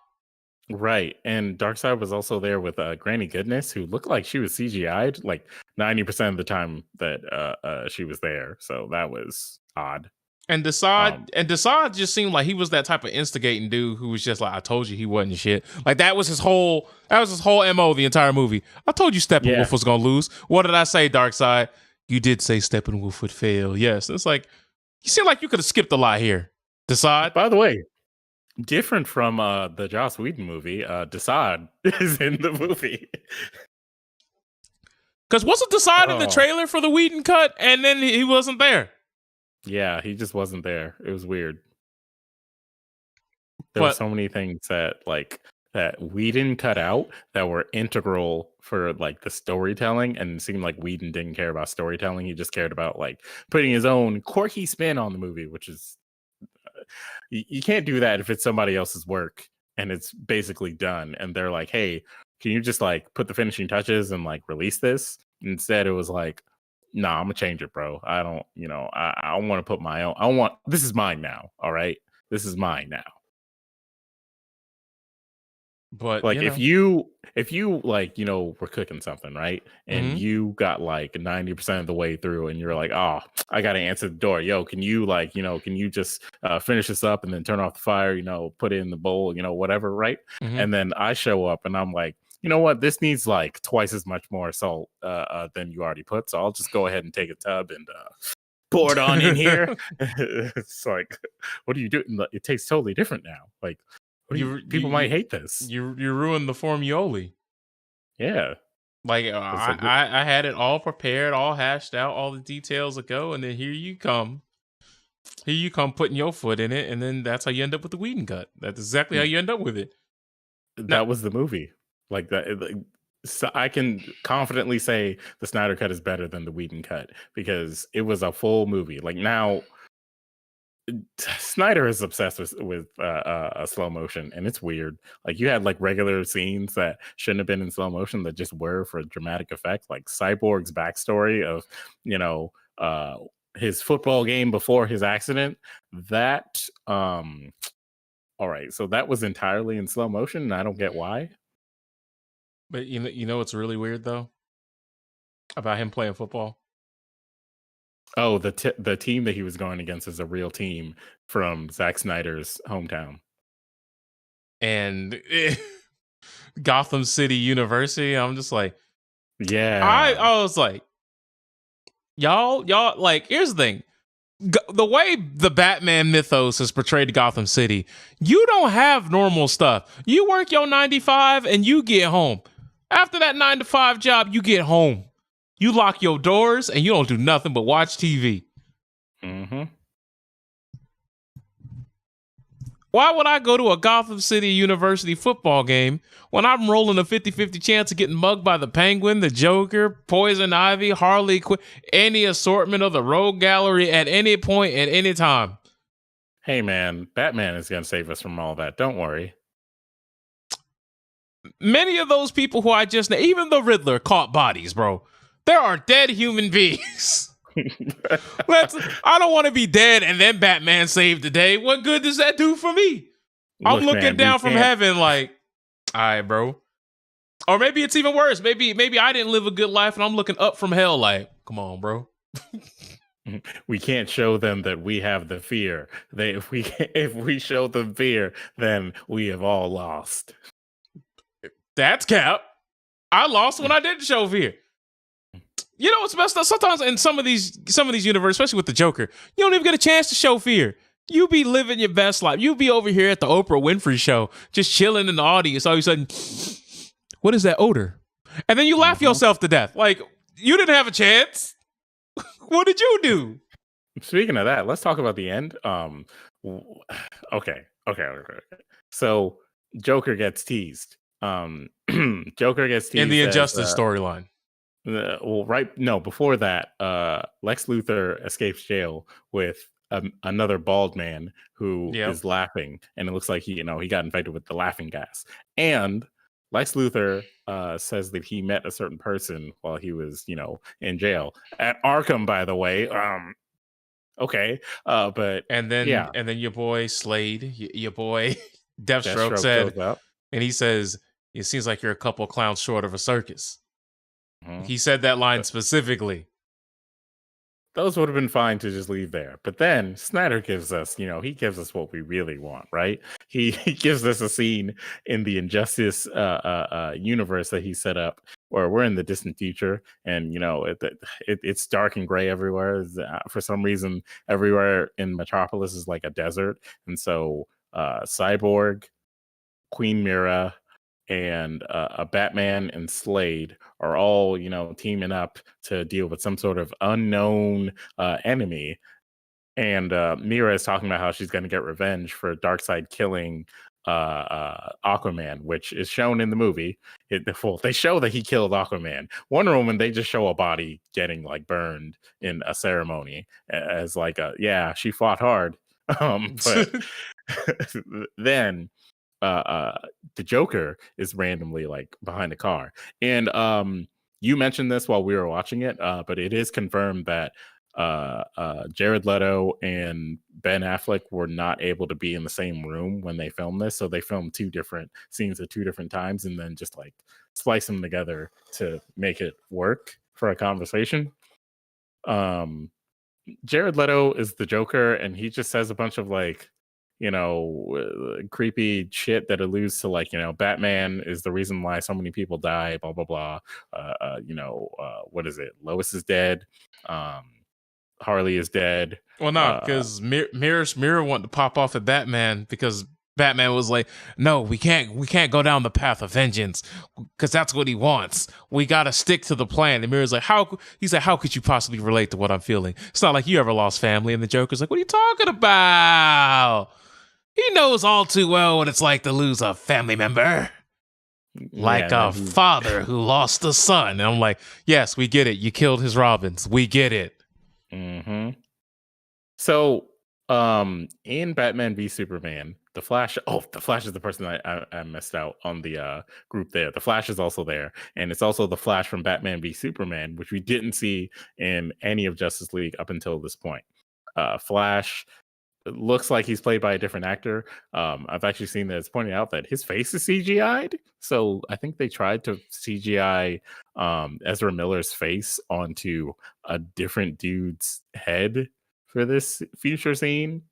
Right, and Darkseid was also there with Granny Goodness, who looked like she was CGI'd like 90% of the time that she was there. So that was odd. And Desaad just seemed like he was that type of instigating dude who was just like, "I told you he wasn't shit." Like that was his whole MO the entire movie. "I told you Steppenwolf was gonna lose. What did I say, Darkseid? You did say Steppenwolf would fail." Yes. It's like, you seem like you could have skipped a lot here, Desaad. By the way, different from the Joss Whedon movie, Desaad is in the movie. Because wasn't Desaad in the trailer for the Whedon cut, and then he wasn't there? Yeah, he just wasn't there. It was weird. There were so many things that Whedon cut out that were integral for like the storytelling, and it seemed like Whedon didn't care about storytelling. He just cared about like putting his own quirky spin on the movie, which is you can't do that if it's somebody else's work and it's basically done and they're like, "Hey, can you just like put the finishing touches and like release this?" Instead it was like, "Nah, I'm gonna change it, bro. I don't I want to put my own, this is mine now. All right, this is mine now." But like if you like were cooking something, right, and you got like 90% of the way through and you're like, "Oh, I gotta answer the door. Yo, can you can you just finish this up and then turn off the fire, put it in the bowl, whatever," right? And then I show up and I'm like, "You know what, this needs like twice as much more salt than you already put, so I'll just go ahead and take a tub and pour it on in here." It's like, what do you do? It tastes totally different now. Like, people might hate this. You ruined the formuoli. Yeah. Like I had it all prepared, all hashed out, all the details ago, and then here you come putting your foot in it, and then that's how you end up with the Whedon cut. That's exactly how you end up with it. That was the movie. Like that. So I can confidently say the Snyder cut is better than the Whedon cut because it was a full movie. Like now, Snyder is obsessed with slow motion, and it's weird. Like you had like regular scenes that shouldn't have been in slow motion that just were for dramatic effect, like Cyborg's backstory of his football game before his accident. That all right, so that was entirely in slow motion, and I don't get why. But you know what's really weird though about him playing football? Oh, the team that he was going against is a real team from Zack Snyder's hometown. And Gotham City University. I'm just like, yeah. I was like, y'all, like, here's the thing. The way the Batman mythos is portrayed to Gotham City, you don't have normal stuff. You work your 9 to 5 and you get home. After that 9 to 5 job, you get home. You lock your doors and you don't do nothing but watch TV. Why would I go to a Gotham City University football game when I'm rolling a 50-50 chance of getting mugged by the Penguin, the Joker, Poison Ivy, Harley Quinn, any assortment of the Rogue Gallery at any point at any time? Hey man, Batman is going to save us from all that. Don't worry. Many of those people who I just named, even the Riddler, caught bodies, bro. There are dead human beings. I don't want to be dead and then Batman saved the day. What good does that do for me? I'm looking down from heaven like, all right, bro. Or maybe it's even worse. Maybe I didn't live a good life and I'm looking up from hell like, come on, bro. We can't show them that we have the fear. If we show them fear, then we have all lost. That's cap. I lost when I didn't show fear. You know what's messed up? Sometimes in some of these universes, especially with the Joker, you don't even get a chance to show fear. You be living your best life. You be over here at the Oprah Winfrey show, just chilling in the audience. All of a sudden, what is that odor? And then you laugh yourself to death. Like, you didn't have a chance. What did you do? Speaking of that, let's talk about the end. Okay. So Joker gets teased. Joker gets teased in the Injustice storyline. Before that, Lex Luthor escapes jail with another bald man who is laughing, and it looks like he got infected with the laughing gas. And Lex Luthor says that he met a certain person while he was, in jail at Arkham, by the way. Okay, but and then your boy Slade, your boy Deathstroke said, and he says, "It seems like you're a couple clowns short of a circus." He said that line specifically. Those would have been fine to just leave there. But then Snyder gives us, he gives us what we really want, right? He gives us a scene in the Injustice universe that he set up where we're in the distant future, and, it's dark and gray everywhere. For some reason, everywhere in Metropolis is like a desert. And so Cyborg, Queen Mira, and a Batman and Slade are all, teaming up to deal with some sort of unknown enemy. And Mira is talking about how she's going to get revenge for Darkseid killing Aquaman, which is shown in the movie. They show that he killed Aquaman. Wonder Woman, they just show a body getting like burned in a ceremony as like she fought hard. But then the Joker is randomly like behind the car. And you mentioned this while we were watching it, but it is confirmed that Jared Leto and Ben Affleck were not able to be in the same room when they filmed this. So they filmed 2 different scenes at 2 different times and then just like splice them together to make it work for a conversation. Jared Leto is the Joker, and he just says a bunch of like, creepy shit that alludes to like, Batman is the reason why so many people die, blah blah blah. What is it? Lois is dead. Harley is dead. Well, no, because Mirror wanted to pop off at Batman because Batman was like, "No, we can't go down the path of vengeance because that's what he wants. We gotta stick to the plan." And Mirror's like, "How?" He's like, "How could you possibly relate to what I'm feeling? It's not like you ever lost family." And the Joker's like, "What are you talking about? He knows all too well what it's like to lose a family member." Like a father who lost a son. And I'm like, yes, we get it. You killed his Robins. We get it. So, in Batman v Superman, the Flash is the person I missed out on the group there. The Flash is also there, and it's also the Flash from Batman v Superman, which we didn't see in any of Justice League up until this point. Flash looks like he's played by a different actor. I've actually seen that it's pointed out that his face is CGI'd. So I think they tried to CGI Ezra Miller's face onto a different dude's head for this future scene.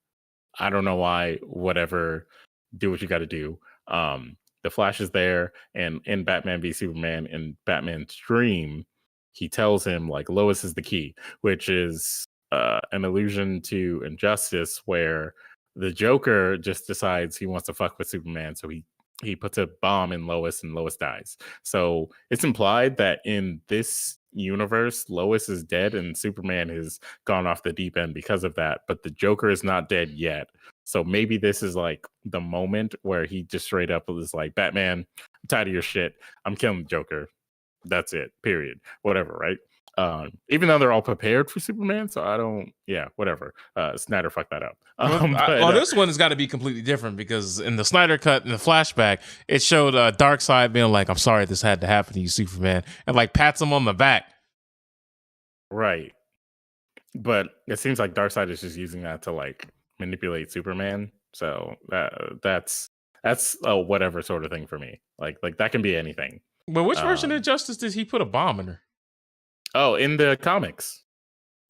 I don't know why. Whatever. Do what you got to do. The Flash is there, and in Batman v Superman, in Batman's dream, he tells him like Lois is the key, which is an allusion to Injustice, where the Joker just decides he wants to fuck with Superman, so he puts a bomb in Lois, and Lois dies. So it's implied that in this universe, Lois is dead, and Superman has gone off the deep end because of that. But the Joker is not dead yet. So maybe this is like the moment where he just straight up was like, "Batman, I'm tired of your shit. I'm killing the Joker. That's it. Period. Whatever." Right? Even though they're all prepared for Superman, so I don't, whatever. Snyder fucked that up. This one has got to be completely different because in the Snyder cut, in the flashback, it showed Darkseid being like, "I'm sorry this had to happen to you, Superman," and like pats him on the back. Right. But it seems like Darkseid is just using that to like manipulate Superman. So that's a whatever sort of thing for me. Like that can be anything. But which version of Justice did he put a bomb in her? Oh, in the comics.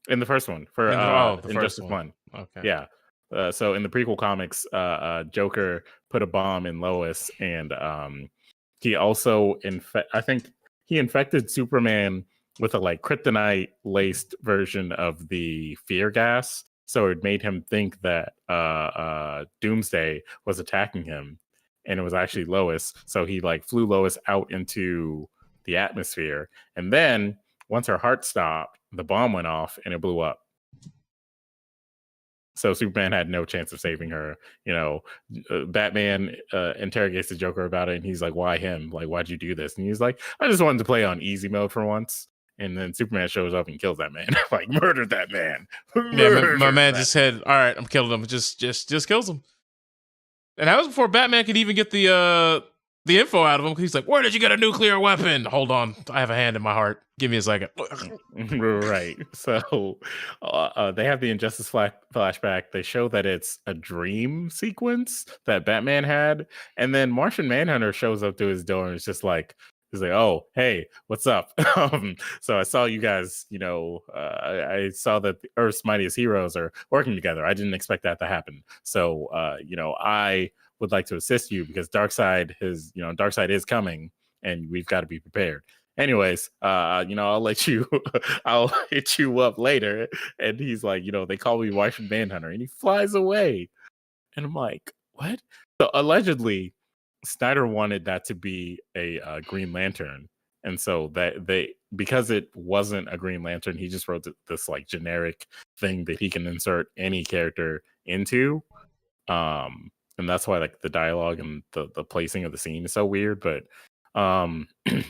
In the first one for The first Injustice one. 1. Okay. Yeah. So in the prequel comics, Joker put a bomb in Lois, and he also I think he infected Superman with a like kryptonite laced version of the fear gas. So it made him think that Doomsday was attacking him, and it was actually Lois. So he like flew Lois out into the atmosphere, and then once her heart stopped, the bomb went off and it blew up. So Superman had no chance of saving her. You know, Batman interrogates the Joker about it, and he's like, "Why him? Like, why'd you do this?" And he's like, "I just wanted to play on easy mode for once." And then Superman shows up and kills that man, like murdered that man. Yeah, my Murdered man that just said, "All right, I'm killing him." Just kills him. And that was before Batman could even get the info out of him. He's like, "Where did you get a nuclear weapon?" Hold on, I have a hand in my heart. Give me a second. Right. So they have the Injustice flashback. They show that it's a dream sequence that Batman had, and then Martian Manhunter shows up to his door and it's just like, he's like, "Oh, hey, what's up?" So I saw you guys. You know, I saw that the Earth's mightiest heroes are working together. I didn't expect that to happen. So you know, I would like to assist you because Darkseid is coming, and we've got to be prepared. Anyways, you know, I'll let you, I'll hit you up later. And he's like, you know, they call me Martian Manhunter, and he flies away. And I'm like, what? So allegedly, Snyder wanted that to be a Green Lantern, and so that because it wasn't a Green Lantern, he just wrote this like generic thing that he can insert any character into. And that's why like the dialogue and the placing of the scene is so weird. But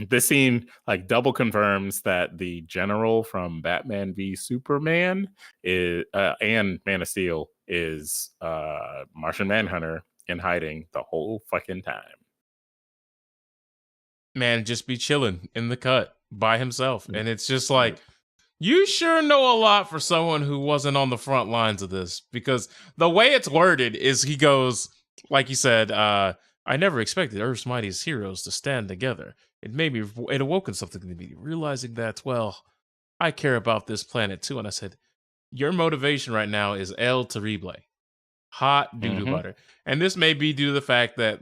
this scene like double confirms that the general from Batman v Superman is and Man of Steel is Martian Manhunter in hiding the whole fucking time. Man, just be chilling in the cut by himself. And it's just like, you sure know a lot for someone who wasn't on the front lines of this, because the way it's worded is he goes, like you said, I never expected Earth's mightiest heroes to stand together. It awoken something in me, realizing that, well, I care about this planet too. And I said, your motivation right now is El Terrible, hot doo-doo butter. And this may be due to the fact that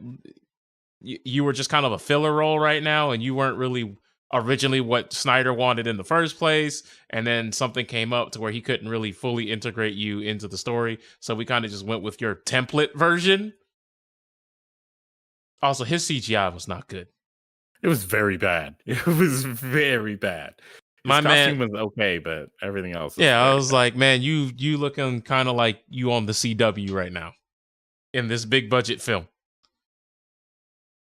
you were just kind of a filler role right now, and you weren't really originally what Snyder wanted in the first place, and then something came up to where he couldn't really fully integrate you into the story, so we kind of just went with your template version. Also, his CGI was not good. It was very bad. It was very bad. His costume was okay, but everything else was I was bad. Like, man, you looking kind of like you on the CW right now in this big budget film.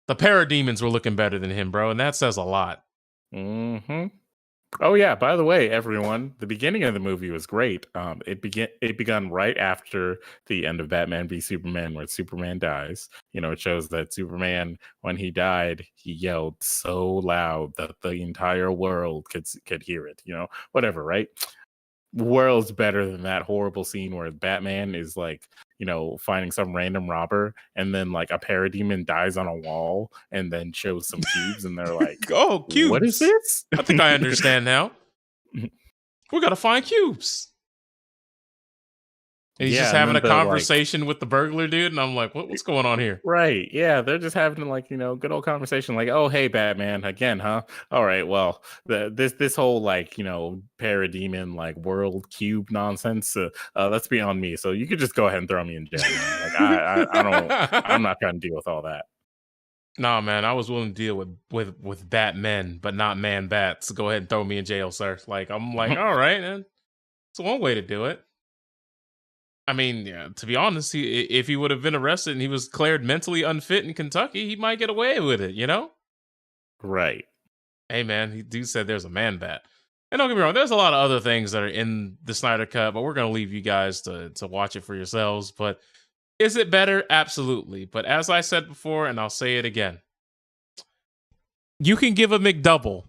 The Parademons were looking better than him, bro, and that says a lot. Oh yeah, by the way, everyone, the beginning of the movie was great. It begun right after the end of Batman v Superman, where Superman dies. You know, it shows that Superman, when he died, he yelled so loud that the entire world could hear it. You know, whatever, right? World's better than that horrible scene where Batman is like, you know, finding some random robber, and then like a parademon dies on a wall and then shows some cubes, and they're like, "Oh, cubes! What is this?" I think I understand now. We gotta find cubes. And he's just having a conversation with the burglar dude, and I'm like, what's going on here? Right. Yeah, they're just having like, you know, good old conversation like, "Oh, hey Batman, again, huh? All right, well, this whole like, you know, parademon like world cube nonsense, that's beyond me. So you could just go ahead and throw me in jail, man. Like I'm not trying to deal with all that." Nah, man, I was willing to deal with Batmen, but not man bats. Go ahead and throw me in jail, sir. Like, I'm like, all right, man. It's one way to do it. I mean, yeah, to be honest, if he would have been arrested and he was declared mentally unfit in Kentucky, he might get away with it, you know? Right. Hey, man, he dude said there's a man bat. And don't get me wrong, there's a lot of other things that are in the Snyder Cut, but we're going to leave you guys to watch it for yourselves. But is it better? Absolutely. But as I said before, and I'll say it again, you can give a McDouble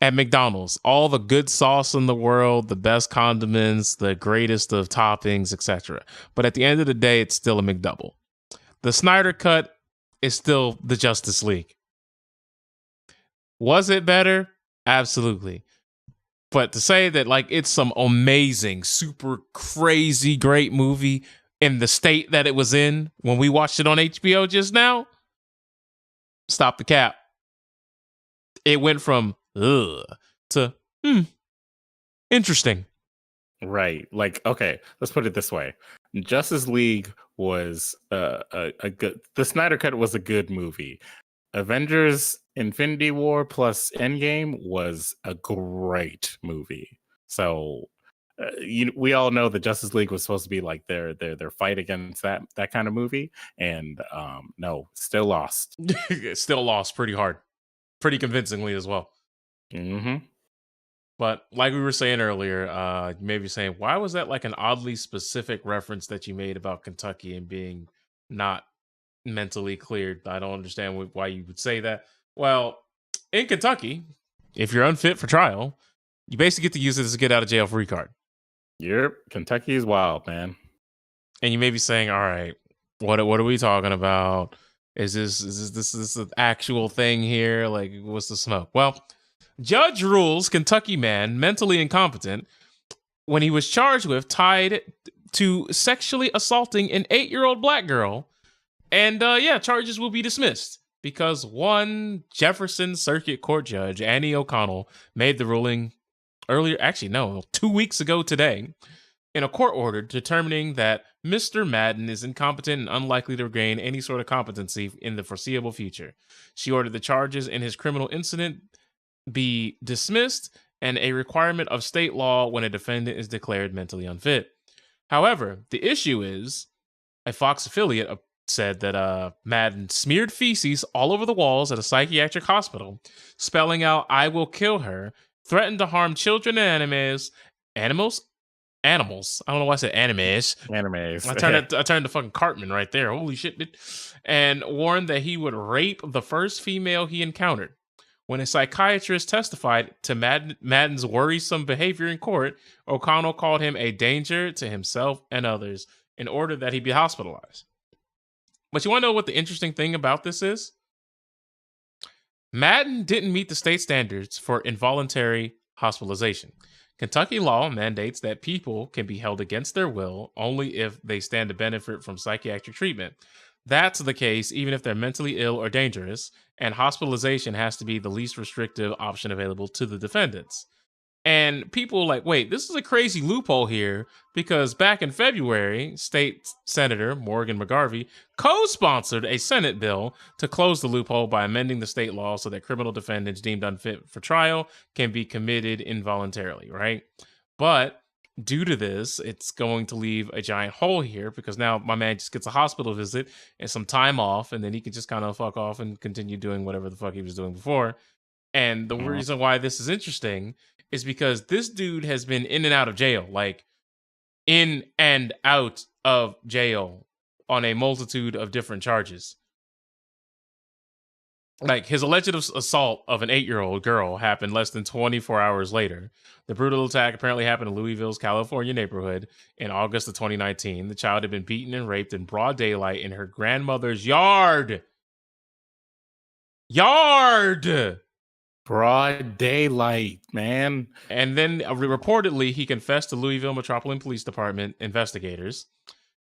at McDonald's all the good sauce in the world, the best condiments, the greatest of toppings, etc. But at the end of the day, it's still a McDouble. The Snyder Cut is still the Justice League. Was it better? Absolutely. But to say that like it's some amazing, super crazy, great movie in the state that it was in when we watched it on HBO just now, stop the cap. It went from ugh to interesting. Right. Like, okay, let's put it this way. Justice League was a good, the Snyder Cut was a good movie. Avengers Infinity War plus Endgame was a great movie. So we all know that Justice League was supposed to be like their fight against that kind of movie, and no, still lost. Still lost pretty hard, pretty convincingly as well. Mm-hmm. But like we were saying earlier, maybe saying, why was that like an oddly specific reference that you made about Kentucky and being not mentally cleared? I don't understand why you would say that. Well, in Kentucky, if you're unfit for trial, you basically get to use it as a get out of jail free card. Yep, Kentucky is wild, man. And you may be saying, all right, what are we talking about? Is this an actual thing here? Like, what's the smoke? Well, judge rules Kentucky man mentally incompetent when he was charged with tied to sexually assaulting an 8-year-old black girl. And charges will be dismissed because one Jefferson Circuit Court judge, Annie O'Connell, made the ruling earlier, actually, no, 2 weeks ago today, in a court order determining that Mr. Madden is incompetent and unlikely to regain any sort of competency in the foreseeable future. She ordered the charges in his criminal incident be dismissed and a requirement of state law when a defendant is declared mentally unfit. However, the issue is a Fox affiliate said that Madden smeared feces all over the walls at a psychiatric hospital, spelling out "I will kill her," threatened to harm children and animals. I don't know why I said animes. I turned to fucking Cartman right there. Holy shit, dude. And warned that he would rape the first female he encountered. When a psychiatrist testified to Madden's worrisome behavior in court, O'Connell called him a danger to himself and others in order that he be hospitalized. But you want to know what the interesting thing about this is? Madden didn't meet the state standards for involuntary hospitalization. Kentucky law mandates that people can be held against their will only if they stand to benefit from psychiatric treatment. That's the case even if they're mentally ill or dangerous, and hospitalization has to be the least restrictive option available to the defendants. And people like, wait, this is a crazy loophole here because back in February, State Senator Morgan McGarvey co-sponsored a Senate bill to close the loophole by amending the state law so that criminal defendants deemed unfit for trial can be committed involuntarily, right? But due to this, it's going to leave a giant hole here because now my man just gets a hospital visit and some time off, and then he can just kind of fuck off and continue doing whatever the fuck he was doing before. And the reason why this is interesting is because this dude has been in and out of jail, like in and out of jail on a multitude of different charges. Like his alleged assault of an 8-year-old girl happened less than 24 hours later. The brutal attack apparently happened in Louisville's California neighborhood in August of 2019. The child had been beaten and raped in broad daylight in her grandmother's yard. Broad daylight, man. And then reportedly, he confessed to Louisville Metropolitan Police Department investigators.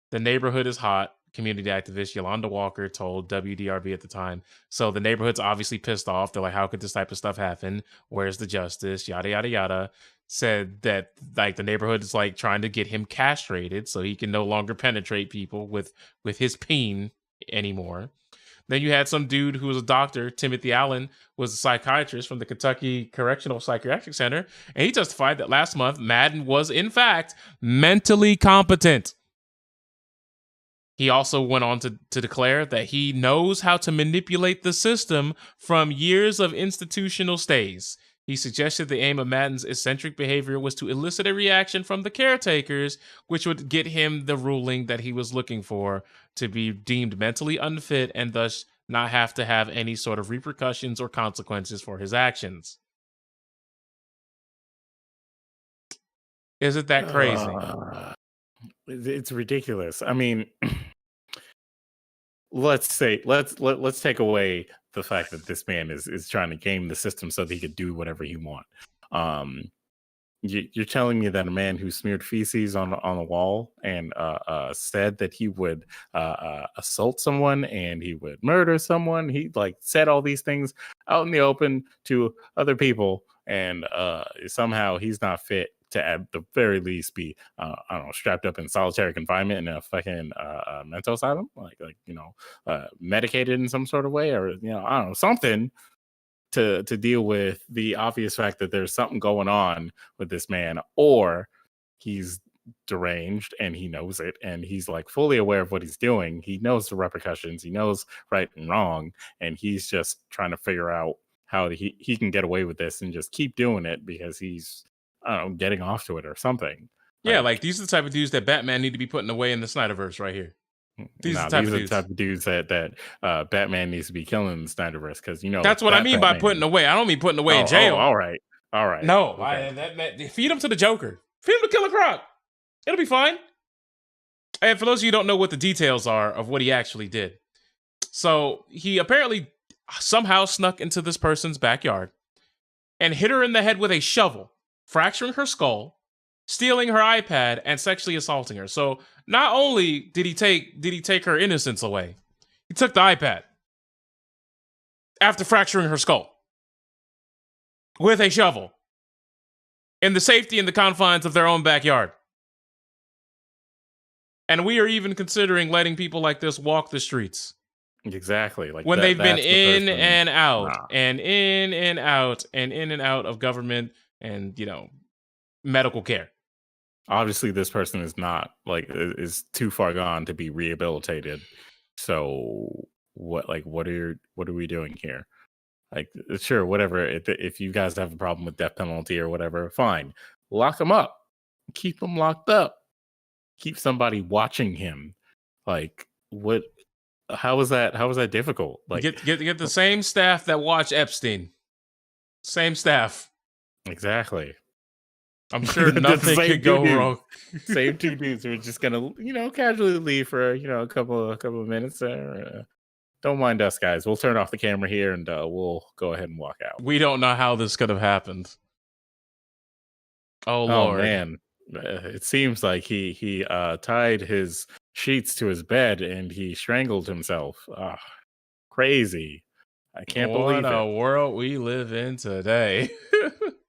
The neighborhood is hot, community activist Yolanda Walker told WDRB at the time. So the neighborhood's obviously pissed off. They're like, how could this type of stuff happen? Where's the justice? Yada, yada, yada. Said that like the neighborhood is like trying to get him castrated so he can no longer penetrate people with his peen anymore. Then you had some dude who was a doctor, Timothy Allen, was a psychiatrist from the Kentucky Correctional Psychiatric Center, and he testified that last month Madden was, in fact, mentally competent. He also went on to declare that he knows how to manipulate the system from years of institutional stays. He suggested the aim of Madden's eccentric behavior was to elicit a reaction from the caretakers, which would get him the ruling that he was looking for, to be deemed mentally unfit and thus not have to have any sort of repercussions or consequences for his actions. Isn't that crazy? It's ridiculous. I mean, let's take away the fact that this man is trying to game the system so that he could do whatever he wants. You're telling me that a man who smeared feces on the wall and said that he would assault someone and he would murder someone, he like said all these things out in the open to other people, and somehow he's not fit to at the very least be I don't know, strapped up in solitary confinement in a fucking mental asylum, like medicated in some sort of way, or I don't know, something to deal with the obvious fact that there's something going on with this man, or he's deranged and he knows it, and he's like fully aware of what he's doing. He knows the repercussions, he knows right and wrong, and he's just trying to figure out how he can get away with this and just keep doing it because he's, I don't know, getting off to it or something. Yeah, like these are the type of dudes that Batman need to be putting away in the Snyderverse right here. These are the type of dudes that Batman needs to be killing in the Snyderverse, because that's what I mean by putting away. I don't mean putting away in jail. All right. No, okay. Feed him to the Joker. Feed him to Killer Croc. It'll be fine. And for those of you who don't know what the details are of what he actually did, so he apparently somehow snuck into this person's backyard and hit her in the head with a shovel, fracturing her skull, stealing her iPad, and sexually assaulting her. So not only did he take her innocence away, he took the iPad after fracturing her skull with a shovel in the safety and the confines of their own backyard. And we are even considering letting people like this walk the streets. Exactly. Like when they've been in and out and in and out and in and out of government and, medical care. Obviously, this person is not is too far gone to be rehabilitated. So what are we doing here? Like, sure, whatever. If you guys have a problem with death penalty or whatever, fine. Lock them up. Keep them locked up. Keep somebody watching him. Like, what? How is that difficult? Like, get the same staff that watch Epstein. Same staff. Exactly. I'm sure nothing could go wrong. Same two dudes who are just gonna, casually leave for a couple of minutes there. Don't mind us, guys. We'll turn off the camera here and we'll go ahead and walk out. We don't know how this could have happened. Oh Lord, man! It seems like he tied his sheets to his bed and he strangled himself. Crazy! I can't believe it. What a world we live in today.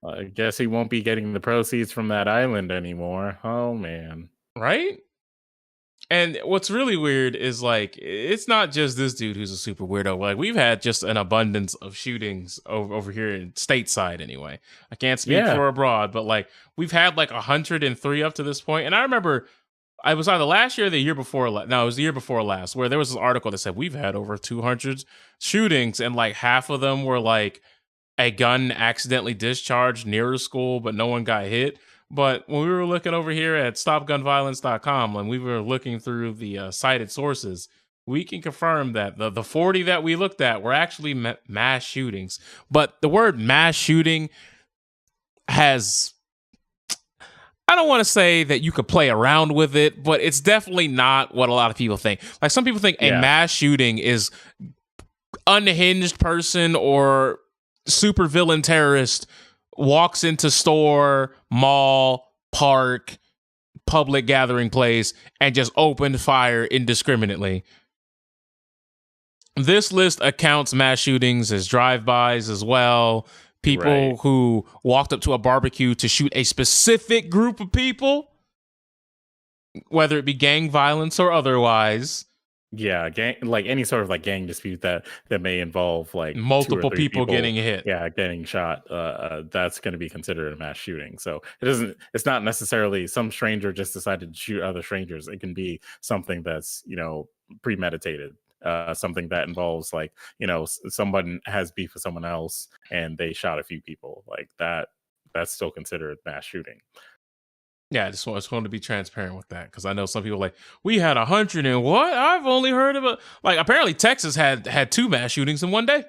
I guess he won't be getting the proceeds from that island anymore. Oh man! Right? And what's really weird is it's not just this dude who's a super weirdo. Like, we've had just an abundance of shootings over here in stateside anyway. I can't speak for abroad, but we've had 103 up to this point. And I remember I was either last year or the year before. No, it was the year before last, where there was this article that said we've had over 200 shootings, and half of them were a gun accidentally discharged near a school, but no one got hit. But when we were looking over here at stopgunviolence.com, when we were looking through the cited sources, we can confirm that the 40 that we looked at were actually mass shootings. But the word mass shooting has, I don't want to say that you could play around with it, but it's definitely not what a lot of people think. Like, some people think a mass shooting is unhinged person or supervillain terrorist walks into store, mall, park, public gathering place, and just opened fire indiscriminately. This list accounts mass shootings as drive-bys as well. People who walked up to a barbecue to shoot a specific group of people, whether it be gang violence or otherwise. Yeah, any sort of gang dispute that may involve multiple people getting hit. Yeah, getting shot. That's going to be considered a mass shooting. So it's not necessarily some stranger just decided to shoot other strangers. It can be something that's premeditated. Something that involves someone has beef with someone else and they shot a few people. That's still considered mass shooting. Yeah, I just want to be transparent with that, because I know some people we had 100 and what? I've only heard of apparently Texas had 2 mass shootings in one day.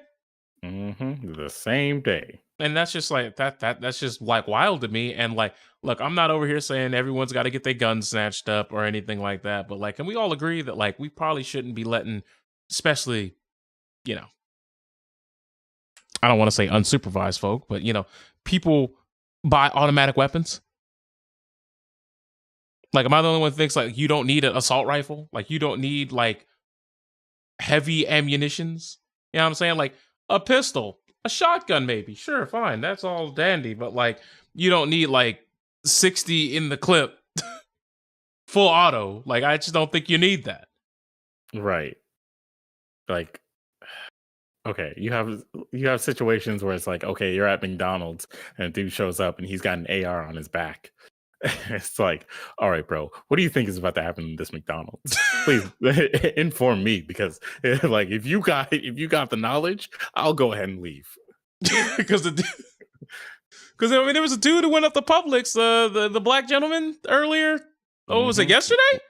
Mm-hmm. The same day. And that's just that's just wild to me. And look, I'm not over here saying everyone's got to get their guns snatched up or anything like that. But can we all agree that we probably shouldn't be letting, especially, I don't want to say unsupervised folk, but people buy automatic weapons? Like, am I the only one who thinks like you don't need an assault rifle? Like, you don't need like heavy ammunitions? You know what I'm saying? Like a pistol, a shotgun, maybe. Sure, fine, that's all dandy. But like, you don't need like 60 in the clip, full auto. Like, I just don't think you need that. Right. Like, okay, you have situations where it's like, okay, you're at McDonald's and a dude shows up and he's got an AR on his back. It's like, all right, bro, what do you think is about to happen in this McDonald's? Please inform me, because like if you got the knowledge, I'll go ahead and leave. Because I mean, there was a dude who went up to Publix, the black gentleman earlier. Oh, was it yesterday?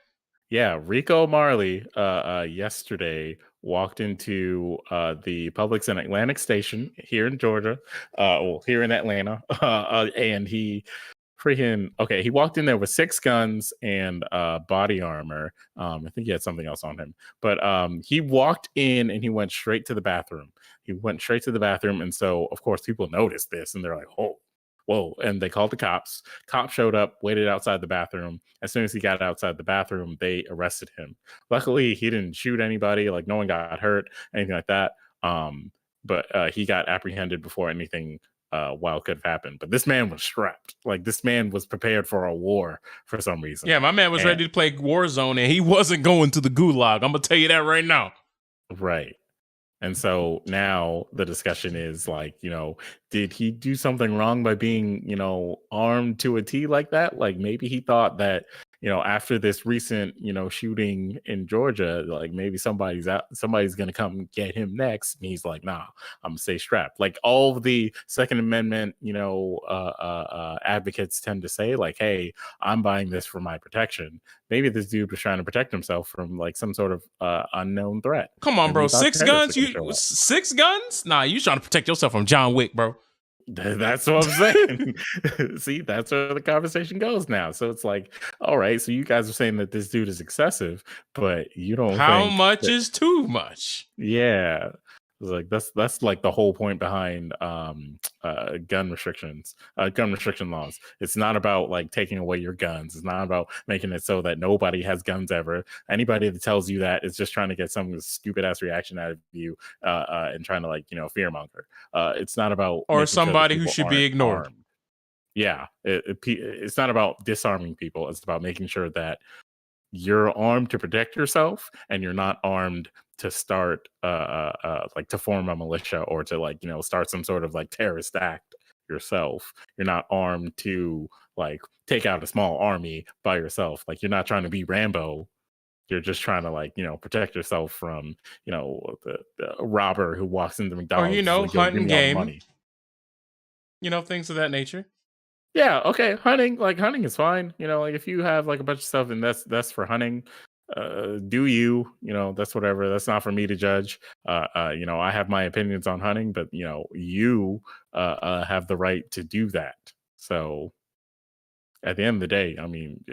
Yeah, Rico Marley yesterday walked into the Publix in Atlantic Station here in Georgia, well, here in Atlanta, and he he walked in there with 6 guns and body armor. I think he had something else on him, but he walked in and he went straight to the bathroom. And so of course people noticed this and they're like, oh, whoa. And they called the cops. Cops showed up, waited outside the bathroom. As soon as he got outside the bathroom, they arrested him. Luckily, he didn't shoot anybody. Like, no one got hurt, anything like that. But he got apprehended before anything wild could have happened. But this man was strapped. Like, this man was prepared for a war for some reason. Yeah, my man was ready to play Warzone, and he wasn't going to the gulag. I'm gonna tell you that right now. Right. And so now the discussion is like, did he do something wrong by being, armed to a T like that? Like, maybe he thought that, after this recent, shooting in Georgia, like maybe somebody's going to come get him next. And he's like, nah, I'm gonna stay strapped. Like all of the Second Amendment, advocates tend to say like, hey, I'm buying this for my protection. Maybe this dude was trying to protect himself from like some sort of unknown threat. Come on, bro. 6 guns? 6 guns? Nah, you trying to protect yourself from John Wick, bro. That's what I'm saying. See, that's where the conversation goes now. So it's like, all right, so you guys are saying that this dude is excessive, but you don't How much is too much? Yeah. It's like that's like the whole point behind gun restriction laws. It's not about like taking away your guns. It's not about making it so that nobody has guns ever. Anybody that tells you that is just trying to get some stupid ass reaction out of you and trying to like fearmonger. It's not about or somebody who should be ignored. Armed. Yeah, it's not about disarming people. It's about making sure that you're armed to protect yourself and you're not armed to start like to form a militia or to like start some sort of like terrorist act yourself. You're not armed to like take out a small army by yourself. Like, you're not trying to be Rambo. You're just trying to like protect yourself from the robber who walks into McDonald's or like, hunting game money. Things of that nature. Yeah, okay. Hunting is fine. Like if you have like a bunch of stuff and that's for hunting, do you, that's whatever. That's not for me to judge. I have my opinions on hunting, but you have the right to do that. So at the end of the day, I mean,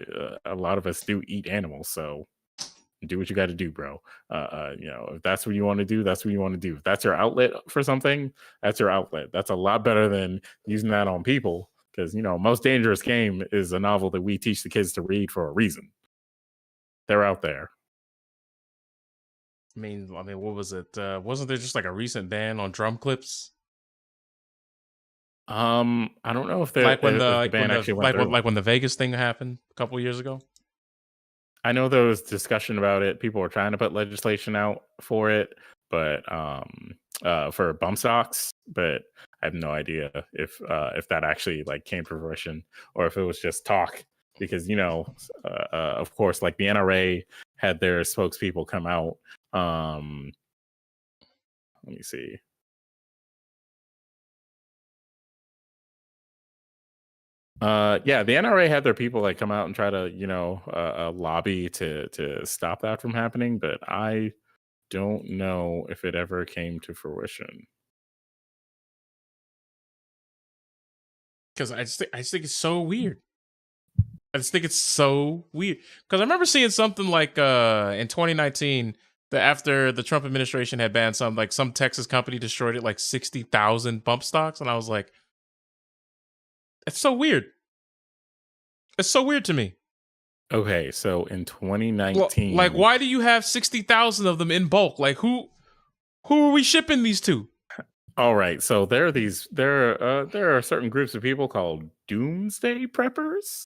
a lot of us do eat animals, so do what you got to do, bro. If that's what you want to do, that's what you want to do. If that's your outlet for something, that's your outlet. That's a lot better than using that on people. Because, Most Dangerous Game is a novel that we teach the kids to read for a reason. They're out there. I mean, what was it? Wasn't there just like a recent ban on drum clips? I don't know if like when the ban actually went through. Like when the Vegas thing happened a couple of years ago. I know there was discussion about it. People were trying to put legislation out for it, but for bump stocks, but I have no idea if that actually like came to fruition or if it was just talk. Because of course, like the NRA had their spokespeople come out. Let me see. Yeah, the NRA had their people like come out and try to lobby to stop that from happening, but I don't know if it ever came to fruition. Because I just think it's so weird. I just think it's so weird. Because I remember seeing something like in 2019 that after the Trump administration had banned some Texas company destroyed it like 60,000 bump stocks, and I was like, It's so weird. It's so weird to me. Okay, so in Well, 2019, why do you have 60,000 of them in bulk? Who are we shipping these to? all right, so there are certain groups of people called doomsday preppers,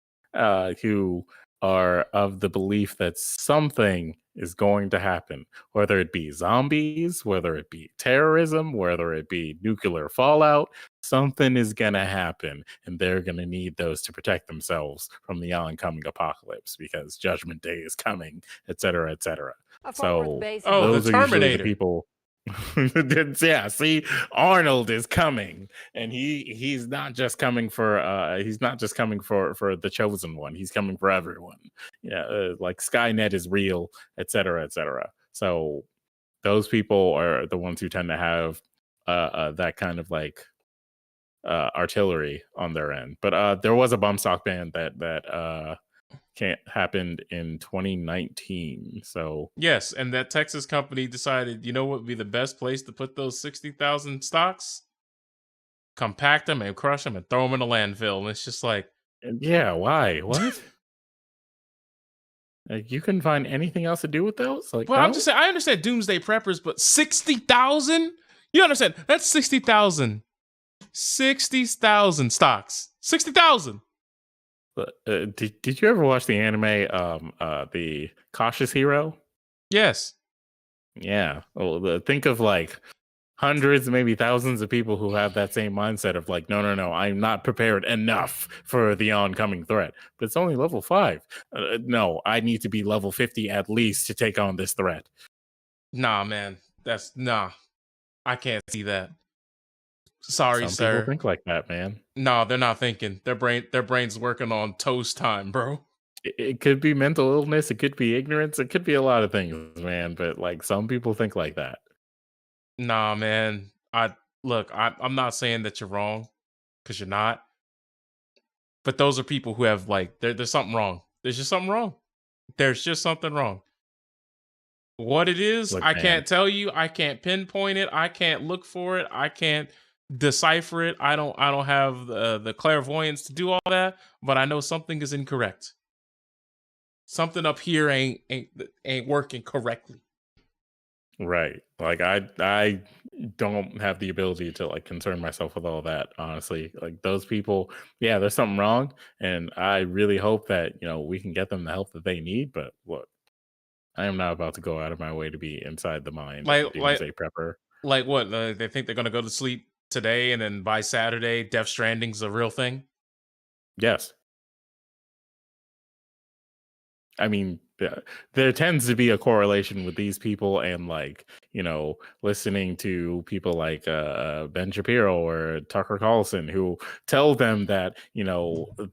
who are of the belief that something is going to happen, whether it be zombies, whether it be terrorism, whether it be nuclear fallout. Something is gonna happen, and they're gonna need those to protect themselves from the oncoming apocalypse because Judgment Day is coming, etc., etc. So The those are usually the Terminator. people. Yeah, see, Arnold is coming, and he's not just coming for the chosen one. He's coming for everyone. Yeah, like Skynet is real, etc., etc. So those people are the ones who tend to have that kind of like artillery on their end. But there was a bump stock ban that can't happened in 2019. So Yes, and that Texas company decided, you know what would be the best place to put those 60,000 stocks? Compact them and crush them and throw them in a landfill. And it's just like, yeah, why? What? Like, you couldn't find anything else to do with those? Like, well, I'm no? just saying, I understand doomsday preppers, but 60,000? You understand? That's 60,000. 60,000 stocks. 60,000. But, did you ever watch the anime, the Cautious Hero? Yes. Yeah. Well, think of like hundreds, maybe thousands of people who have that same mindset of like, no, no, no, I'm not prepared enough for the oncoming threat. But it's only level 5. No, I need to be level 50 at least to take on this threat. Nah, man. Nah. I can't see that. Sorry, Some people sir. think like that, man. No, they're not thinking. Their brain's working on toast time, bro. It could be mental illness, it could be ignorance, it could be a lot of things, man. But like some people think like that. Nah, man. I'm not saying that you're wrong, because you're not. But those are people who have like there's something wrong. There's just something wrong. There's just something wrong. What it is, Look, I man, can't tell you. I can't pinpoint it. I can't look for it. I can't decipher it. I don't have the clairvoyance to do all that, but I know something is incorrect. Something up here ain't working correctly. right. Like I don't have the ability to like concern myself with all that, honestly. Like those people, yeah, there's something wrong. And I really hope that, we can get them the help that they need. But look, I am not about to go out of my way to be inside the mind of a Like like doomsday prepper. like what? They think they're gonna go to sleep today, and then by Saturday, Death Stranding's a real thing. Yes. I mean, there tends to be a correlation with these people and like, listening to people like Ben Shapiro or Tucker Carlson who tell them that,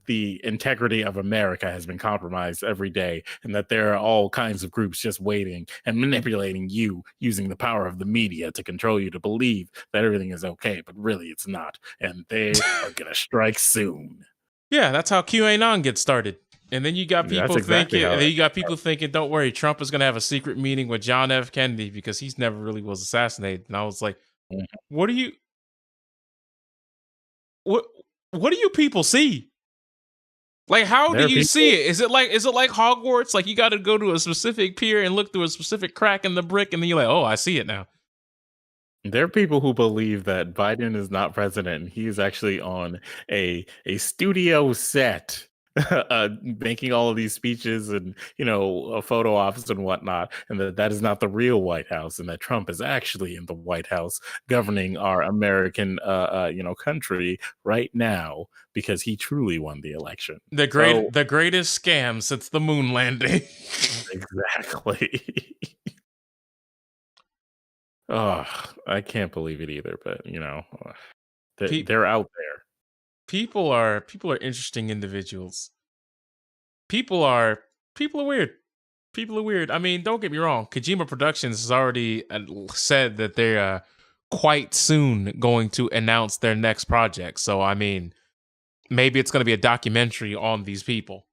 the integrity of America has been compromised every day and that there are all kinds of groups just waiting and manipulating you using the power of the media to control you to believe that everything is okay, but really it's not. And they are going to strike soon. Yeah, that's how QAnon gets started. And then you got That's people exactly thinking, how and then that you got people thinking, don't worry, Trump is gonna have a secret meeting with John F. Kennedy because he's never really was assassinated. And I was like, what do you what what do you people see? Like, how do there are you people see it? Is it like Hogwarts? Like you gotta go to a specific pier and look through a specific crack in the brick, and then you're like, oh, I see it now. There are people who believe that Biden is not president. He is actually on a studio set, making all of these speeches and a photo ops and whatnot, and that is not the real White House, and that Trump is actually in the White House governing our American, country right now because he truly won the election. So The greatest scam since the moon landing. exactly. Oh, I can't believe it either, but Pe- they're out there. people are interesting individuals. People are weird. People are weird. I mean, don't get me wrong. Kojima Productions has already said that they're quite soon going to announce their next project. So, I mean, maybe it's going to be a documentary on these people.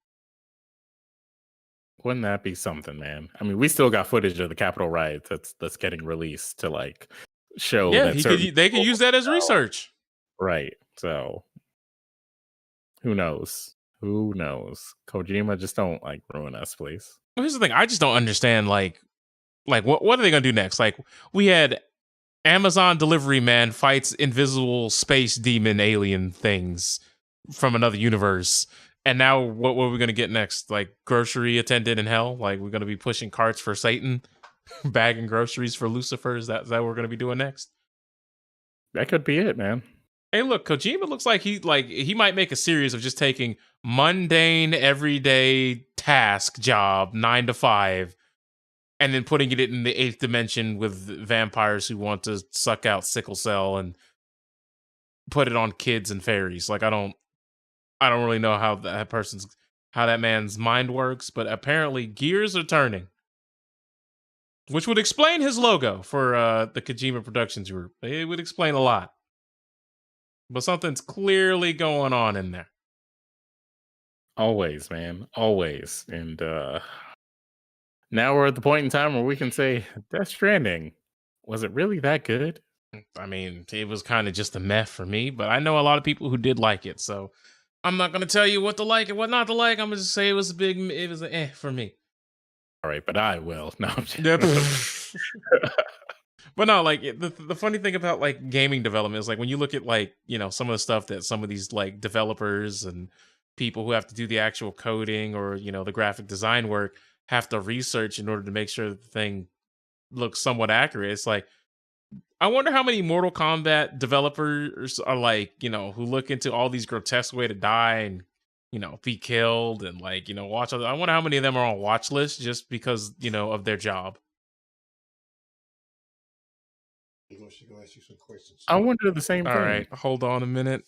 Wouldn't that be something, man? I mean, we still got footage of the Capitol riots that's getting released to like show Yeah, that certain they could people use that as research. right. So Who knows? Who knows? Kojima, just don't like ruin us, please. Well, here's the thing. I just don't understand. Like what are they gonna do next? Like we had Amazon delivery man fights invisible space demon alien things from another universe. And now what are we gonna get next? Like grocery attendant in hell? Like we're gonna be pushing carts for Satan, bagging groceries for Lucifer? Is that what we're gonna be doing next? That could be it, man. Hey, look, Kojima looks like he might make a series of just taking mundane, everyday task job 9 to 5, and then putting it in the 8th dimension with vampires who want to suck out sickle cell and put it on kids and fairies. Like I don't really know how that man's mind works, but apparently gears are turning, which would explain his logo for the Kojima Productions Group. It would explain a lot. But something's clearly going on in there. Always, man. Always. And now we're at the point in time where we can say Death Stranding. Was it really that good? I mean, it was kind of just a meh for me, but I know a lot of people who did like it. So I'm not going to tell you what to like and what not to like. I'm going to just say it was an eh for me. All right, but I will. No, I'm just... But no, like the funny thing about like gaming development is like when you look at like, you know, some of the stuff that some of these like developers and people who have to do the actual coding or, you know, the graphic design work have to research in order to make sure that the thing looks somewhat accurate. It's like, I wonder how many Mortal Kombat developers are like, you know, who look into all these grotesque way to die and, you know, be killed and like, you know, watch. I wonder how many of them are on watch lists just because, you know, of their job. She gonna ask you some questions. I wonder the same All thing. All right, hold on a minute.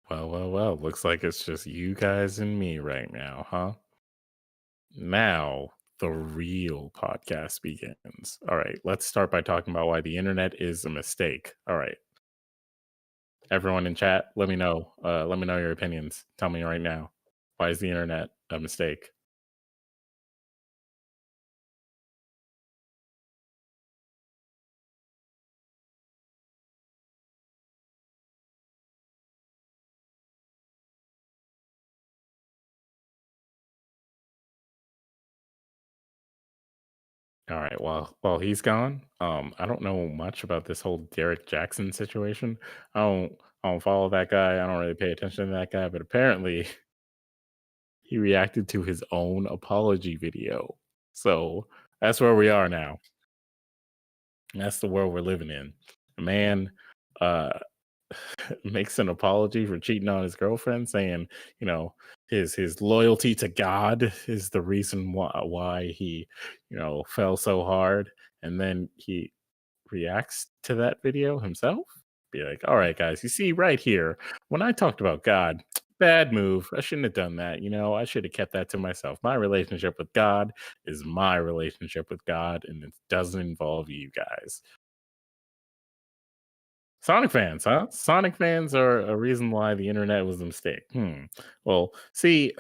Hello? Well. Looks like it's just you guys and me right now, huh? Now the real podcast begins. All right, let's start by talking about why the internet is a mistake. All right. Everyone in chat, let me know. Let me know your opinions. Tell me right now. Why is the internet a mistake? All right. Well, while he's gone, I don't know much about this whole Derek Jackson situation. I don't, I don't follow that guy. I don't really pay attention to that guy. But apparently, he reacted to his own apology video. So that's where we are now. That's the world we're living in. A man uh, makes an apology for cheating on his girlfriend, saying, you know, his loyalty to God is the reason why he, you know, fell so hard, and then he reacts to that video himself. Be like, all right, guys, you see right here, when I talked about God, bad move. I shouldn't have done that. You know, I should have kept that to myself. My relationship with God is my relationship with God, and it doesn't involve you guys. Sonic fans, huh? Sonic fans are a reason why the internet was a mistake. Well, see,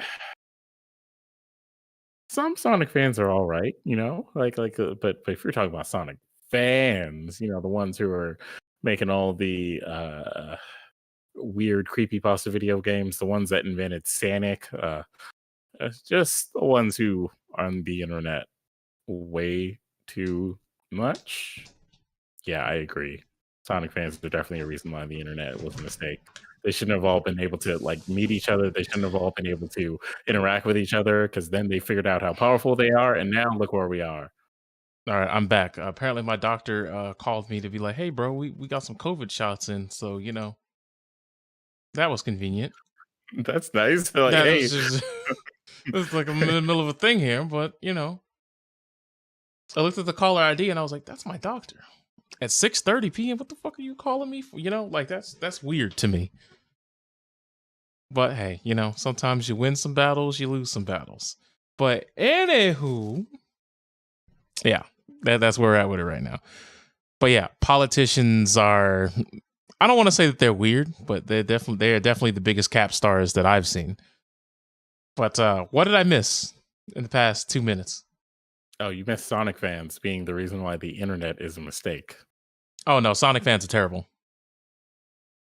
some Sonic fans are all right, you know, but if you're talking about Sonic fans, you know, the ones who are making all the weird creepypasta video games, the ones that invented Sonic, just the ones who are on the internet way too much. Yeah, I agree. Sonic fans are definitely a reason why the internet was a mistake. They shouldn't have all been able to like meet each other. They shouldn't have all been able to interact with each other because then they figured out how powerful they are, and now look where we are. All right, I'm back. Apparently, my doctor called me to be like, "Hey, bro, we got some COVID shots in, so you know that was convenient." That's nice. Like, That hey, was just it's like I'm in the middle of a thing here, but you know, I looked at the caller ID and I was like, "That's my doctor." At 6:30 p.m. What the fuck are you calling me for? You know, like that's weird to me. But hey, you know, sometimes you win some battles, you lose some battles. But anywho, yeah, that's where we're at with it right now. But yeah, politicians are. I don't want to say that they're weird, but they are definitely the biggest cap stars that I've seen. But what did I miss in the past 2 minutes? Oh, you missed Sonic fans being the reason why the internet is a mistake. Oh no, Sonic fans are terrible.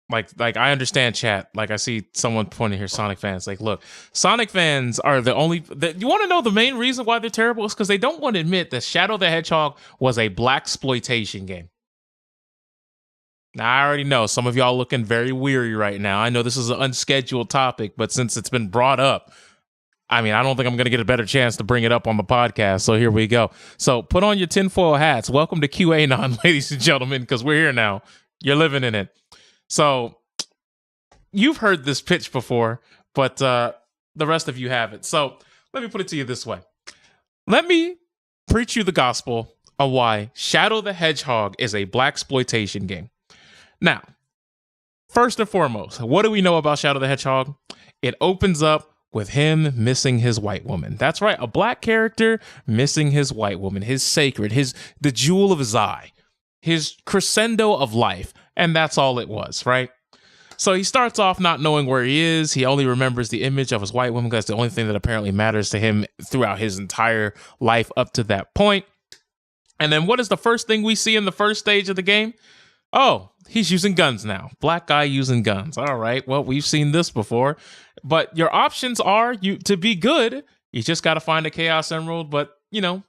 Like I understand chat. Like I see someone pointing here, Sonic fans. Like, look, Sonic fans are the only. You want to know the main reason why they're terrible? Is because they don't want to admit that Shadow the Hedgehog was a blaxploitation game. Now I already know some of y'all looking very weary right now. I know this is an unscheduled topic, but since it's been brought up, I mean, I don't think I'm going to get a better chance to bring it up on the podcast. So here we go. So put on your tinfoil hats. Welcome to QAnon, ladies and gentlemen, because we're here now. You're living in it. So you've heard this pitch before, but the rest of you haven't. So let me put it to you this way. Let me preach you the gospel of why Shadow the Hedgehog is a blaxploitation game. Now, first and foremost, what do we know about Shadow the Hedgehog? It opens up with him missing his white woman. That's right, a black character missing his white woman, his sacred, the jewel of his eye, his crescendo of life, and that's all it was, right? So he starts off not knowing where he is. He only remembers the image of his white woman because that's the only thing that apparently matters to him throughout his entire life up to that point. And then what is the first thing we see in the first stage of the game? Oh, he's using guns now. Black guy using guns. All right, well, we've seen this before. But your options are to be good. You just got to find a Chaos Emerald. But, you know,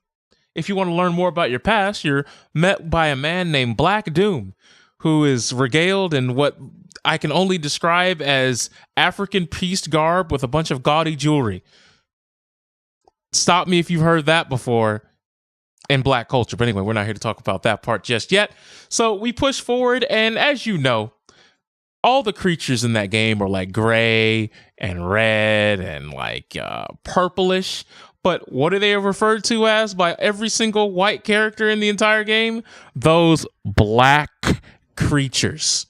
if you want to learn more about your past, you're met by a man named Black Doom, who is regaled in what I can only describe as African priest garb with a bunch of gaudy jewelry. Stop me if you've heard that before in black culture. But anyway, we're not here to talk about that part just yet. So we push forward, and as you know, all the creatures in that game are like gray and red and like purplish. But what are they referred to as by every single white character in the entire game? Those black creatures.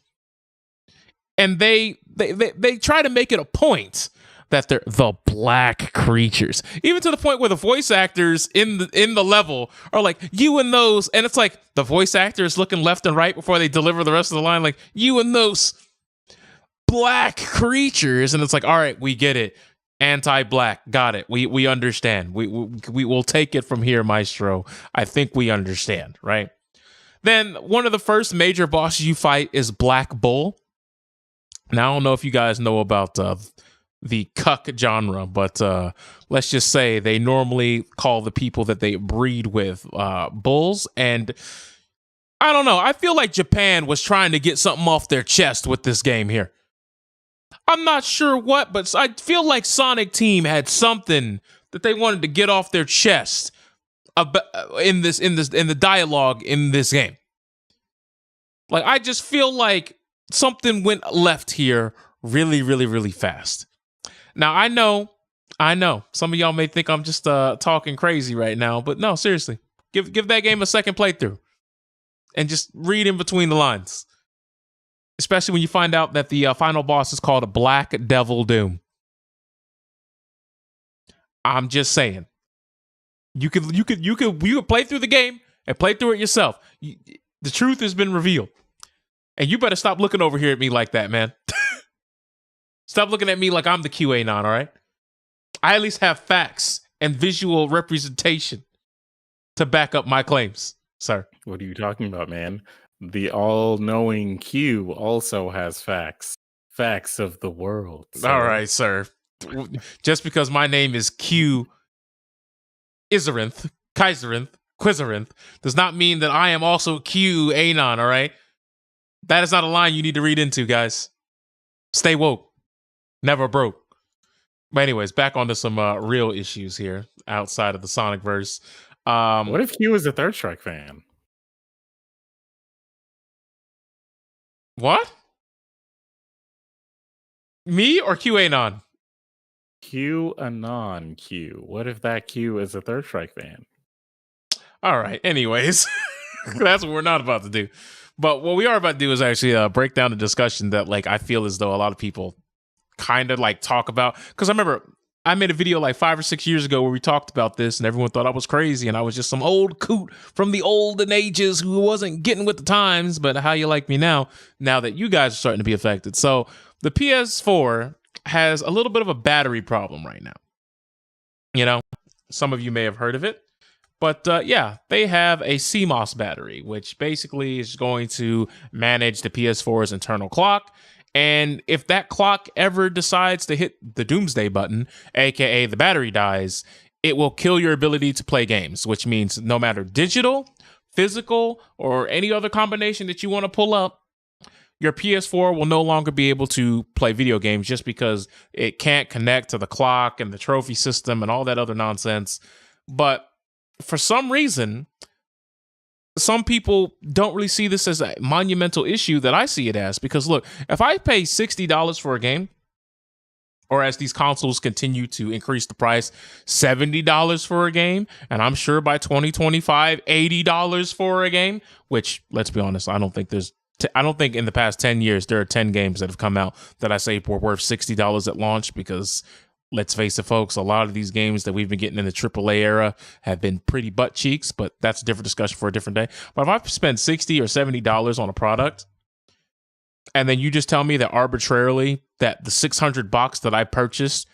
And they try to make it a point that they're the black creatures, even to the point where the voice actors in the level are like, you and those, and it's like the voice actor is looking left and right before they deliver the rest of the line, like, you and those black creatures, and it's like, all right, we get it, anti-black, got it, we understand, we will take it from here, maestro. I think we understand, right? Then one of the first major bosses you fight is Black Bull. Now I don't know if you guys know about the cuck genre, but let's just say they normally call the people that they breed with bulls. And I don't know, I feel like Japan was trying to get something off their chest with this game here. I'm not sure what, but I feel like Sonic Team had something that they wanted to get off their chest in the dialogue in this game. Like, I just feel like something went left here really, really, really fast. Now, I know some of y'all may think I'm just talking crazy right now, but no, seriously, give that game a second playthrough and just read in between the lines. Especially when you find out that the final boss is called a Black Devil Doom. I'm just saying, you could play through the game and play through it yourself. The truth has been revealed, and you better stop looking over here at me like that, man. Stop looking at me like I'm the QAnon, all right? I at least have facts and visual representation to back up my claims, sir. What are you talking about, man? The all-knowing Q also has facts. Facts of the world. Sir. All right, sir. Just because my name is Q Izarinth, Kaisarinth, Quizarinth, does not mean that I am also QAnon, all right? That is not a line you need to read into, guys. Stay woke. Never broke. But anyways, back onto some real issues here outside of the Sonic verse. What if Q is a Third Strike fan? What? Me or QAnon? QAnon Q. What if that Q is a Third Strike fan? All right. Anyways, that's what we're not about to do. But what we are about to do is actually break down the discussion that, like, I feel as though a lot of people kind of like talk about, because I remember I made a video like 5 or 6 years ago where we talked about this and everyone thought I was crazy and I was just some old coot from the olden ages who wasn't getting with the times. But how you like me now that you guys are starting to be affected. So the PS4 has a little bit of a battery problem right now. You know, some of you may have heard of it. But yeah, they have a CMOS battery, which basically is going to manage the PS4's internal clock. And if that clock ever decides to hit the doomsday button, aka the battery dies, it will kill your ability to play games, which means no matter digital, physical, or any other combination that you want to pull up, your PS4 will no longer be able to play video games just because it can't connect to the clock and the trophy system and all that other nonsense. But for some reason, some people don't really see this as a monumental issue that I see it as. Because look, if I pay $60 for a game, or as these consoles continue to increase the price, $70 for a game, and I'm sure by 2025, $80 for a game, which, let's be honest, I don't think in the past 10 years, there are 10 games that have come out that I say were worth $60 at launch because, let's face it, folks, a lot of these games that we've been getting in the AAA era have been pretty butt cheeks, but that's a different discussion for a different day. But if I spend $60 or $70 on a product, and then you just tell me that arbitrarily that the $600 that I purchased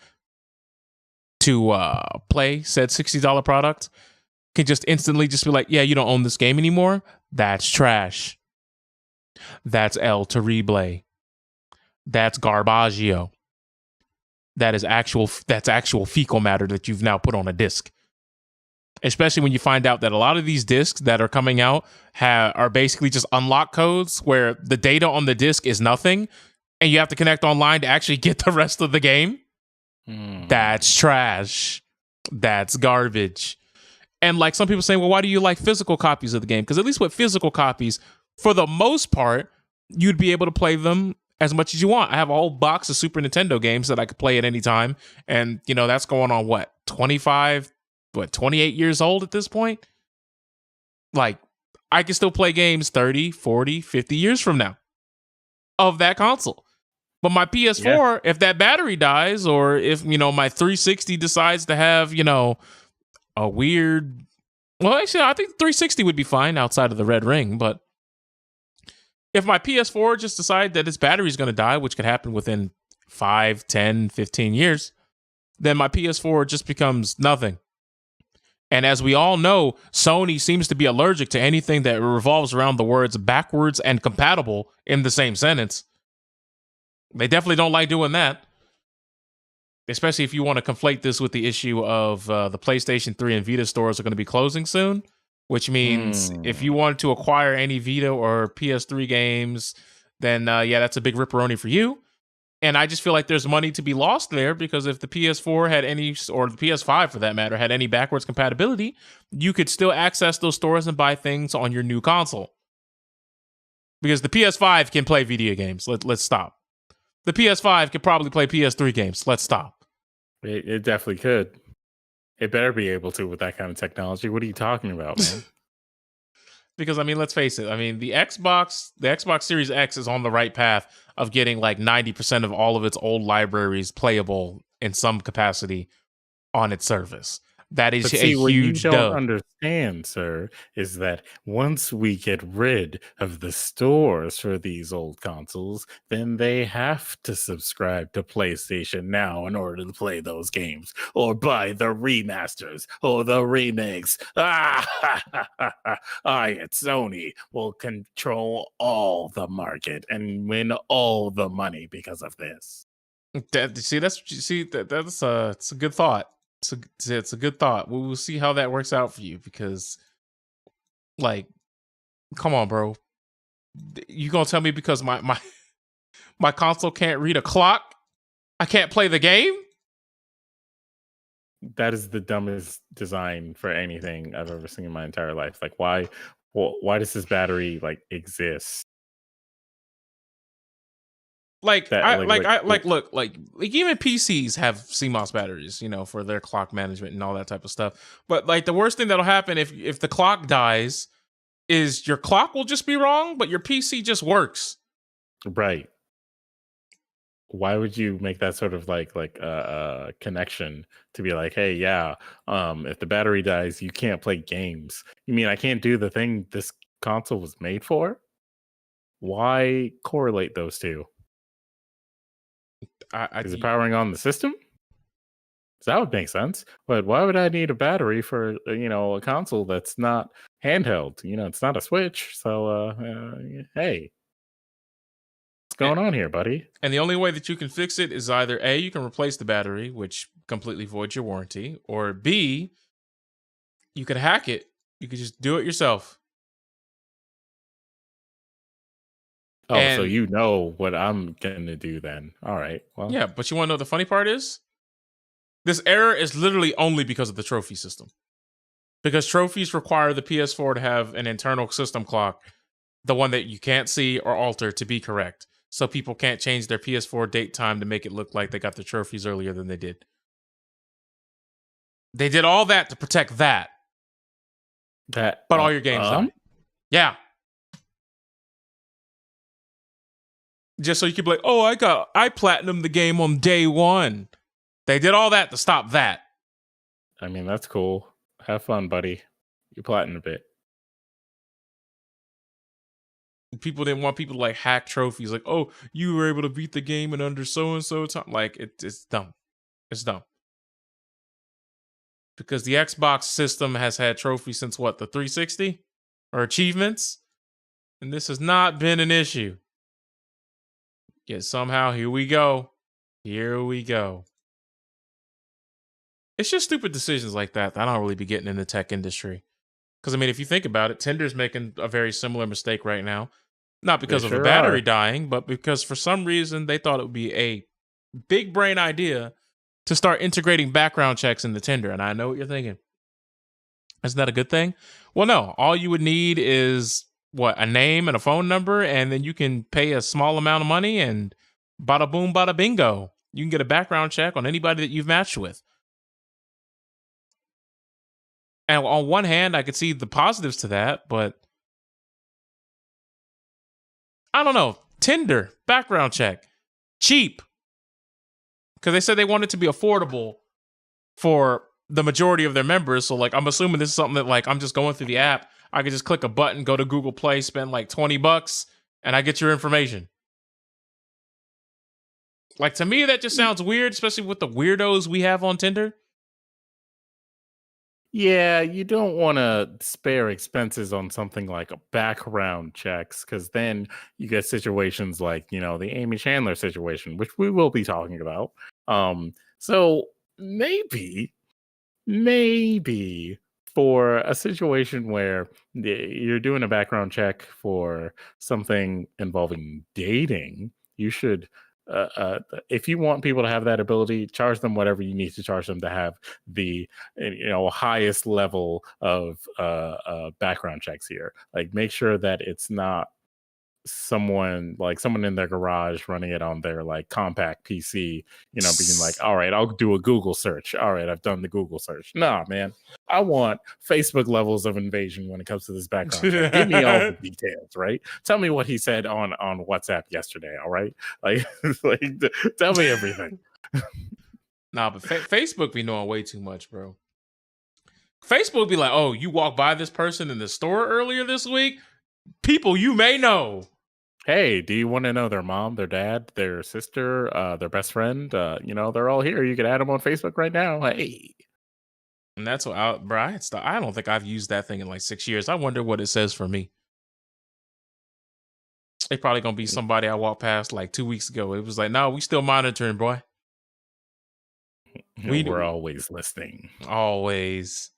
to play said $60 product can just instantly just be like, yeah, you don't own this game anymore. That's trash. That's El Terrible. That's Garbaggio. That's actual fecal matter that you've now put on a disc. Especially when you find out that a lot of these discs that are coming out are basically just unlock codes where the data on the disc is nothing and you have to connect online to actually get the rest of the game. That's trash. That's garbage. And like some people saying, well, why do you like physical copies of the game? Because at least with physical copies, for the most part, you'd be able to play them as much as you want. I have a whole box of Super Nintendo games that I could play at any time. And, you know, that's going on 28 years old at this point? Like, I can still play games 30, 40, 50 years from now of that console. But my PS4, if that battery dies, or if, you know, my 360 decides to have, you know, a weird... Well, actually, I think 360 would be fine outside of the red ring, but if my PS4 just decides that its battery is going to die, which could happen within 5, 10, 15 years, then my PS4 just becomes nothing. And as we all know, Sony seems to be allergic to anything that revolves around the words backwards and compatible in the same sentence. They definitely don't like doing that. Especially if you want to conflate this with the issue of the PlayStation 3 and Vita stores are going to be closing soon, which means if you wanted to acquire any Vita or PS3 games, then yeah, that's a big ripperoni for you. And I just feel like there's money to be lost there because if the PS4 had any, or the PS5 for that matter, had any backwards compatibility, you could still access those stores and buy things on your new console. Because the PS5 can play video games. Let's stop. The PS5 could probably play PS3 games. Let's stop. It definitely could. It better be able to with that kind of technology. What are you talking about, man? Because, I mean, let's face it. I mean, the Xbox Series X is on the right path of getting like 90% of all of its old libraries playable in some capacity on its service. That is a huge what you don't dub. understand, sir, is that once we get rid of the stores for these old consoles, then they have to subscribe to PlayStation Now in order to play those games, or buy the remasters or the remakes. I at Sony will control all the market and win all the money because of this. That's it's a good thought. It's a good thought. We will see how that works out for you because, like, come on, bro. You gonna tell me because my console can't read a clock, I can't play the game? That is the dumbest design for anything I've ever seen in my entire life. Like, why does this battery like exist? Look, even PCs have CMOS batteries, you know, for their clock management and all that type of stuff. But like the worst thing that'll happen if the clock dies is your clock will just be wrong, but your PC just works. Right. why would you make that sort of like connection to be like, hey, yeah, if the battery dies, you can't play games. You mean I can't do the thing this console was made for? Why correlate those two? Is it powering on the system? So that would make sense. But why would I need a battery for a console that's not handheld? It's not a Switch. So hey, what's going on here, buddy? And the only way that you can fix it is either A, you can replace the battery, which completely voids your warranty, or B, you could hack it. You could just do it yourself. Oh, so And you know what I'm gonna do then. All right. Well, yeah, but you want to know what the funny part is? This error is literally only because of the trophy system. Because trophies require the PS4 to have an internal system clock, the one that you can't see or alter, to be correct. So people can't change their PS4 date time to make it look like they got their trophies earlier than they did. They did all that to protect that. But all your games die. Yeah. Just so you could be like, oh, I platinumed the game on day one. They did all that to stop that. I mean, that's cool. Have fun, buddy. You platinum a bit. People didn't want people to like hack trophies. Like, oh, you were able to beat the game in under so-and-so time. Like, it's dumb. It's dumb. Because the Xbox system has had trophies since what, the 360? Or achievements? And this has not been an issue. Yet somehow, here we go. Here we go. It's just stupid decisions like that I don't really be getting in the tech industry. Because, I mean, if you think about it, Tinder's making a very similar mistake right now. Not because of a battery dying, but because for some reason they thought it would be a big brain idea to start integrating background checks into Tinder. And I know what you're thinking. Isn't that a good thing? Well, no. All you would need is, a name and a phone number, and then you can pay a small amount of money and bada boom, bada bingo. You can get a background check on anybody that you've matched with. And on one hand, I could see the positives to that, but I don't know. Tinder, background check, cheap. Because they said they want it to be affordable for the majority of their members. So, I'm assuming this is something that, I'm just going through the app. I could just click a button, go to Google Play, spend $20, and I get your information. To me, that just sounds weird, especially with the weirdos we have on Tinder. Yeah, you don't want to spare expenses on something like a background checks, because then you get situations like, the Amy Chandler situation, which we will be talking about. So maybe for a situation where you're doing a background check for something involving dating, you should, if you want people to have that ability, charge them whatever you need to charge them to have the highest level of background checks here. Make sure that it's not someone in their garage running it on their compact PC, being like, all right, I'll do a Google search. All right, I've done the Google search. Nah, man, I want Facebook levels of invasion when it comes to this background check. Give me all the details, right? Tell me what he said on WhatsApp yesterday. All right, tell me everything. Nah, but Facebook be knowing way too much, bro. Facebook be like, oh, you walked by this person in the store earlier this week? People you may know. Hey, do you want to know their mom, their dad, their sister, their best friend? They're all here. You can add them on Facebook right now. Hey. And that's what I don't think I've used that thing in 6 years. I wonder what it says for me. It's probably going to be somebody I walked past 2 weeks ago. It was like, no, we still monitoring, boy. We're always listening. Always.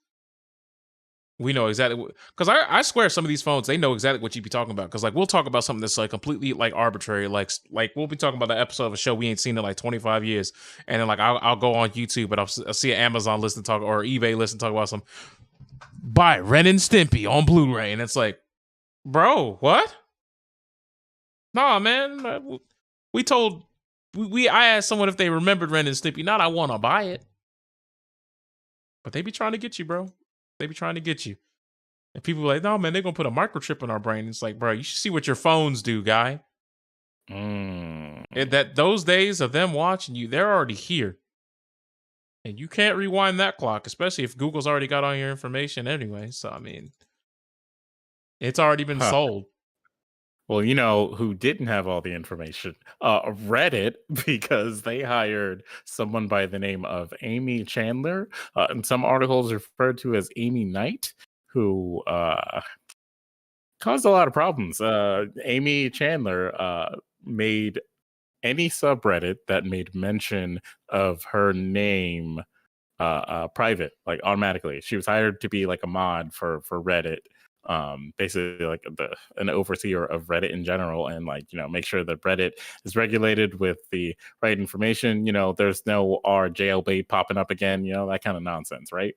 We know exactly because I swear some of these phones, they know exactly what you be talking about. Because we'll talk about something that's completely arbitrary. Like we'll be talking about an episode of a show we ain't seen in 25 years, and then I'll go on YouTube, but I'll see an Amazon list and talk, or eBay list and talk about some buy Ren and Stimpy on Blu-ray, and it's like, bro, what? Nah, man, I asked someone if they remembered Ren and Stimpy. Not I want to buy it, but they be trying to get you, bro. They be trying to get you. And people are like, no, man, they're going to put a microchip in our brain. It's like, bro, you should see what your phones do, guy. That those days of them watching you, they're already here. And you can't rewind that clock, especially if Google's already got all your information anyway. So, I mean, it's already been Huh. sold. Well, you know who didn't have all the information? Reddit, because they hired someone by the name of Amy Chandler, and some articles referred to as Amy Knight, who caused a lot of problems. Amy Chandler made any subreddit that made mention of her name private, like automatically. She was hired to be like a mod for Reddit, basically like an overseer of Reddit in general, and like, you know, make sure that Reddit is regulated with the right information. You know, there's no R jailbait popping up again, you know, that kind of nonsense, right?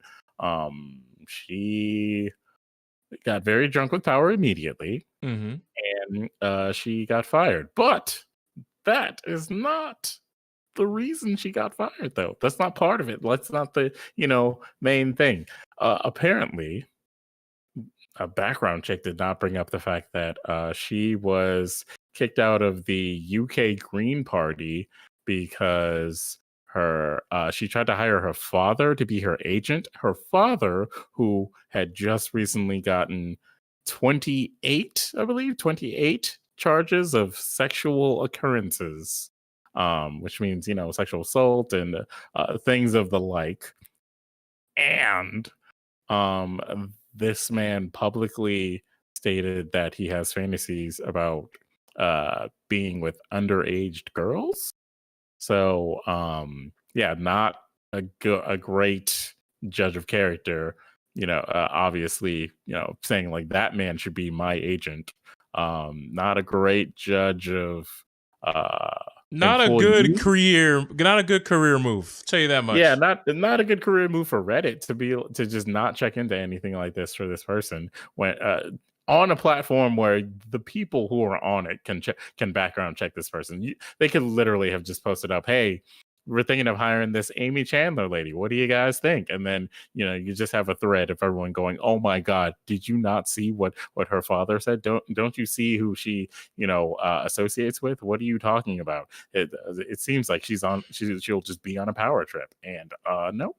She got very drunk with power immediately, and she got fired. But that is not the reason she got fired, though. That's not part of it. That's not the, you know, main thing. Apparently, a background check did not bring up the fact that she was kicked out of the UK Green Party because she tried to hire her father to be her agent. Her father, who had just recently gotten 28, I believe, 28 charges of sexual occurrences, which means, you know, sexual assault and things of the like. And this man publicly stated that he has fantasies about being with underaged girls. So yeah, not a great judge of character. You know, obviously, you know, saying like that man should be my agent. Not a great judge of Not a good employees. career move. Tell you that much. Yeah, not a good career move for Reddit to just not check into anything like this for this person when on a platform where the people who are on it can background check this person. They could literally have just posted up, "Hey, we're thinking of hiring this Amy Chandler lady. What do you guys think?" And then, you know, you just have a thread of everyone going, "Oh my god, did you not see what her father said? Don't you see who she, you know, associates with? What are you talking about?" It seems like she'll just be on a power trip, and nope,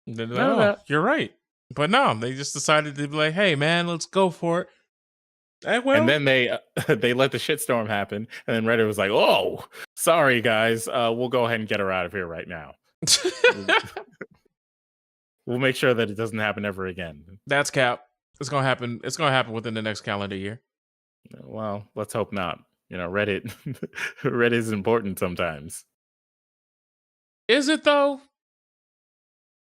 none of that. You're right. But no, they just decided to be like, "Hey, man, let's go for it." And well, then they they let the shitstorm happen, and then Reddit was like, "Oh, sorry guys, we'll go ahead and get her out of here right now. We'll make sure that it doesn't happen ever again." that's cap. It's gonna happen. It's gonna happen within the next calendar year. Well, let's hope not. You know, Reddit Reddit is important sometimes. Is it though?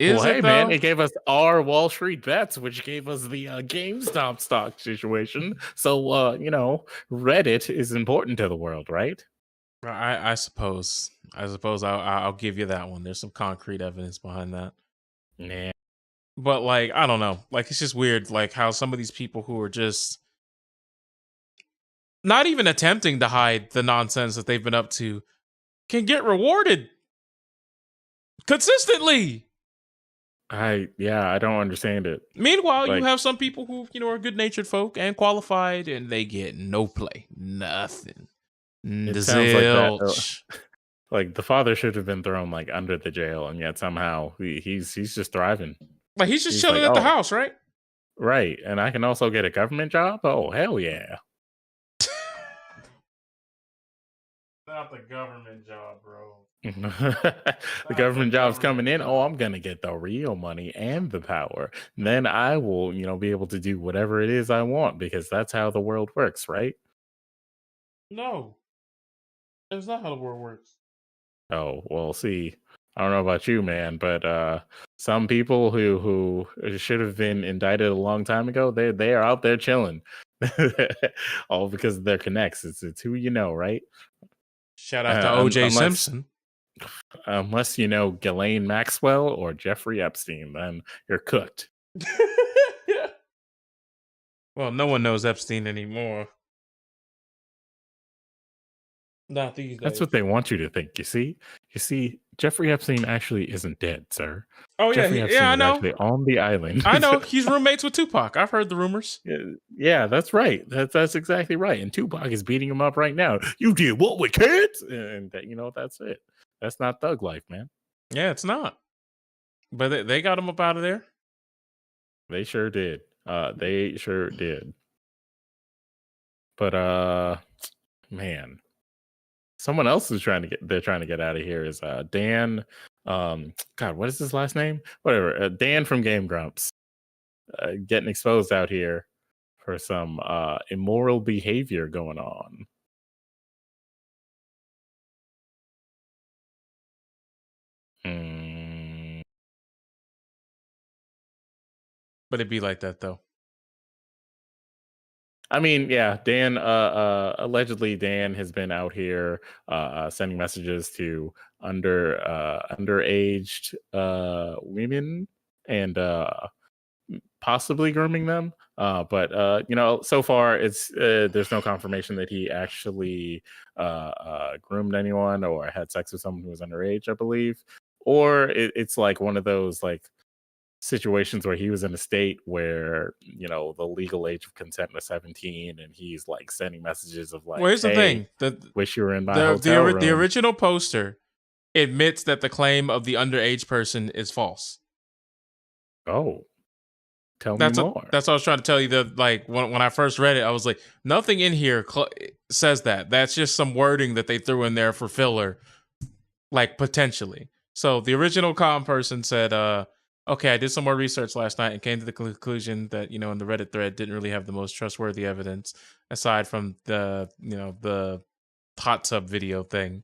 Well, hey man, it gave us our Wall Street bets, which gave us the GameStop stock situation. So you know, Reddit is important to the world, right? I suppose. I'll give you that one. There's some concrete evidence behind that. Nah. But like, I don't know. Like, it's just weird, like how some of these people who are just not even attempting to hide the nonsense that they've been up to can get rewarded consistently. I don't understand it. Meanwhile, Like, you have some people who, you know, are good-natured folk and qualified, and they get no play, nothing. it sounds like that. Zilch. Like the father should have been thrown like under the jail, and yet somehow he's just thriving. Like he's just He's chilling like, at the "Oh, house, right? right, and I can also get a government job. Oh, hell yeah!" Not the government job, bro. The government job's coming in. Oh, I'm gonna get the real money and the power. Then I will, you know, be able to do whatever it is I want because that's how the world works, right? No, that's not how the world works. Oh, well, see, I don't know about you, man, but some people who should have been indicted a long time ago, they are out there chilling. All because of their connects. It's who you know, right? Shout out to O.J. Simpson. Unless you know Ghislaine Maxwell or Jeffrey Epstein, then you're cooked. Well, no one knows Epstein anymore. Not these That's days. what they want you to think. You see, Jeffrey Epstein actually isn't dead, sir. Oh yeah, Jeffrey yeah, Epstein I is know. actually on the island. I know. He's roommates with Tupac. I've heard the rumors. Yeah, that's right. That's exactly right. And Tupac is beating him up right now. You did what with kids? And that's it. That's not thug life, man. Yeah, it's not. But they got him up out of there. They sure did. They sure did. But man, someone else is trying to get out of here is Dan. God, what is his last name? Whatever. Dan from Game Grumps, getting exposed out here for some immoral behavior going on. But it'd be like that though. I mean, yeah, Dan, allegedly Dan has been out here sending messages to underaged women and possibly grooming them. But so far it's there's no confirmation that he actually groomed anyone or had sex with someone who was underage, I believe. Or it's like one of those like situations where he was in a state where the legal age of consent was 17 and he's like sending messages of like, Well, here's the hey, thing: wish you were in my hotel room. the original poster admits that the claim of the underage person is false. Oh, tell me more. That's what I was trying to tell you. That like when I first read it, I was like, nothing in here says that. That's just some wording that they threw in there for filler, like potentially. So the original com person said, okay, I did some more research last night and came to the conclusion that, in the Reddit thread didn't really have the most trustworthy evidence aside from the hot tub video thing.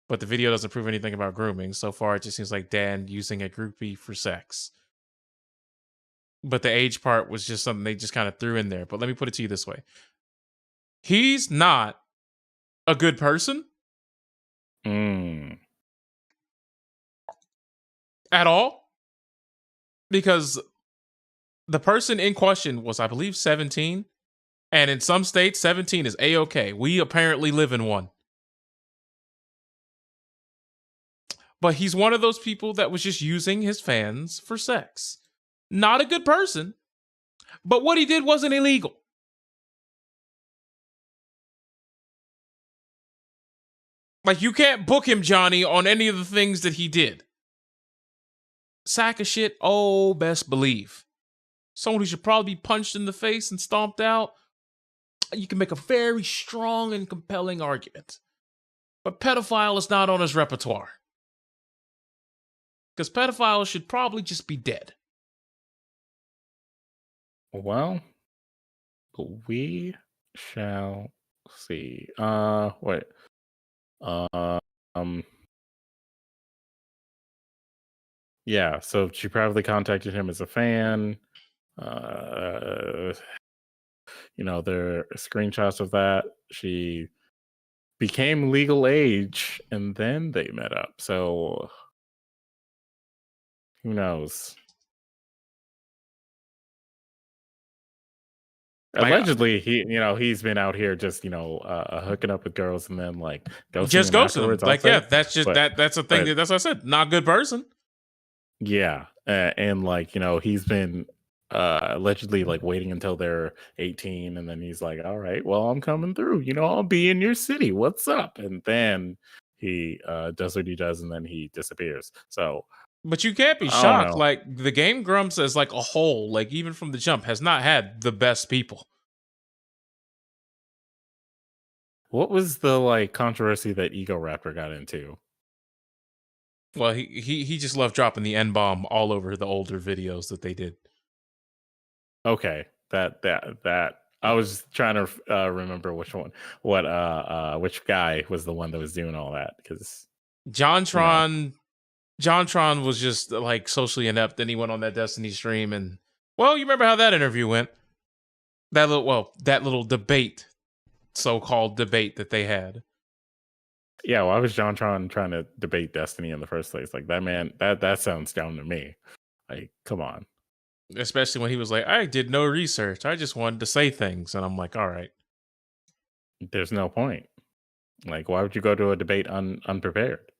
But the video doesn't prove anything about grooming. So far, it just seems like Dan using a groupie for sex. But the age part was just something they just kind of threw in there. But let me put it to you this way. He's not a good person. At all. Because the person in question was, I believe, 17. And in some states, 17 is A-okay. We apparently live in one. But he's one of those people that was just using his fans for sex. Not a good person. But what he did wasn't illegal. Like, you can't book him, Johnny, on any of the things that he did. Sack of shit, oh, best believe. Someone who should probably be punched in the face and stomped out. You can make a very strong and compelling argument. But pedophile is not on his repertoire. Because pedophiles should probably just be dead. Well, we shall see. Wait. Yeah, so she probably contacted him as a fan. There are screenshots of that. She became legal age and then they met up. So who knows? Allegedly, he's been out here just hooking up with girls and then like just ghosting them. Like, yeah, that's just but, that's a thing. That's what I said. Not a good person. Yeah, and like he's been allegedly like waiting until they're 18, and then he's like, "All right, well, I'm coming through. I'll be in your city. What's up?" And then he does what he does, and then he disappears. So. But you can't be shocked. Like, the Game Grumps as like a whole, like even from the jump, has not had the best people. What was the like controversy that Ego Raptor got into? Well, he just loved dropping the N-bomb all over the older videos that they did. Okay, that I was trying to remember which guy was the one that was doing all that, because JonTron was just like socially inept. Then he went on that Destiny stream, and well, you remember how that interview went? That little debate, so-called debate that they had. Yeah, why was JonTron trying to debate Destiny in the first place? Like, that man, that sounds dumb to me. Like, come on. Especially when he was like, I did no research. I just wanted to say things. And I'm like, all right. There's no point. Like, why would you go to a debate unprepared?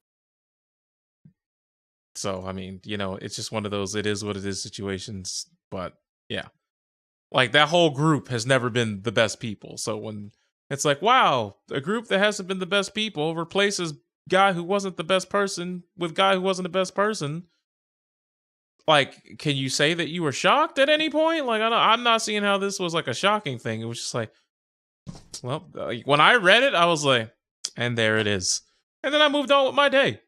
So, I mean, it's just one of those it is what it is situations. But yeah, like that whole group has never been the best people. So when it's like, wow, a group that hasn't been the best people replaces guy who wasn't the best person with guy who wasn't the best person. Like, can you say that you were shocked at any point? Like, I'm not seeing how this was like a shocking thing. It was just like, well, when I read it, I was like, and there it is. And then I moved on with my day.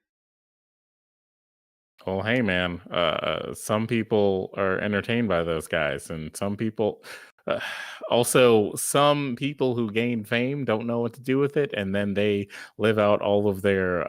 Well, hey, man. Some people are entertained by those guys, and some people, uh, also some people who gain fame don't know what to do with it, and then they live out all of their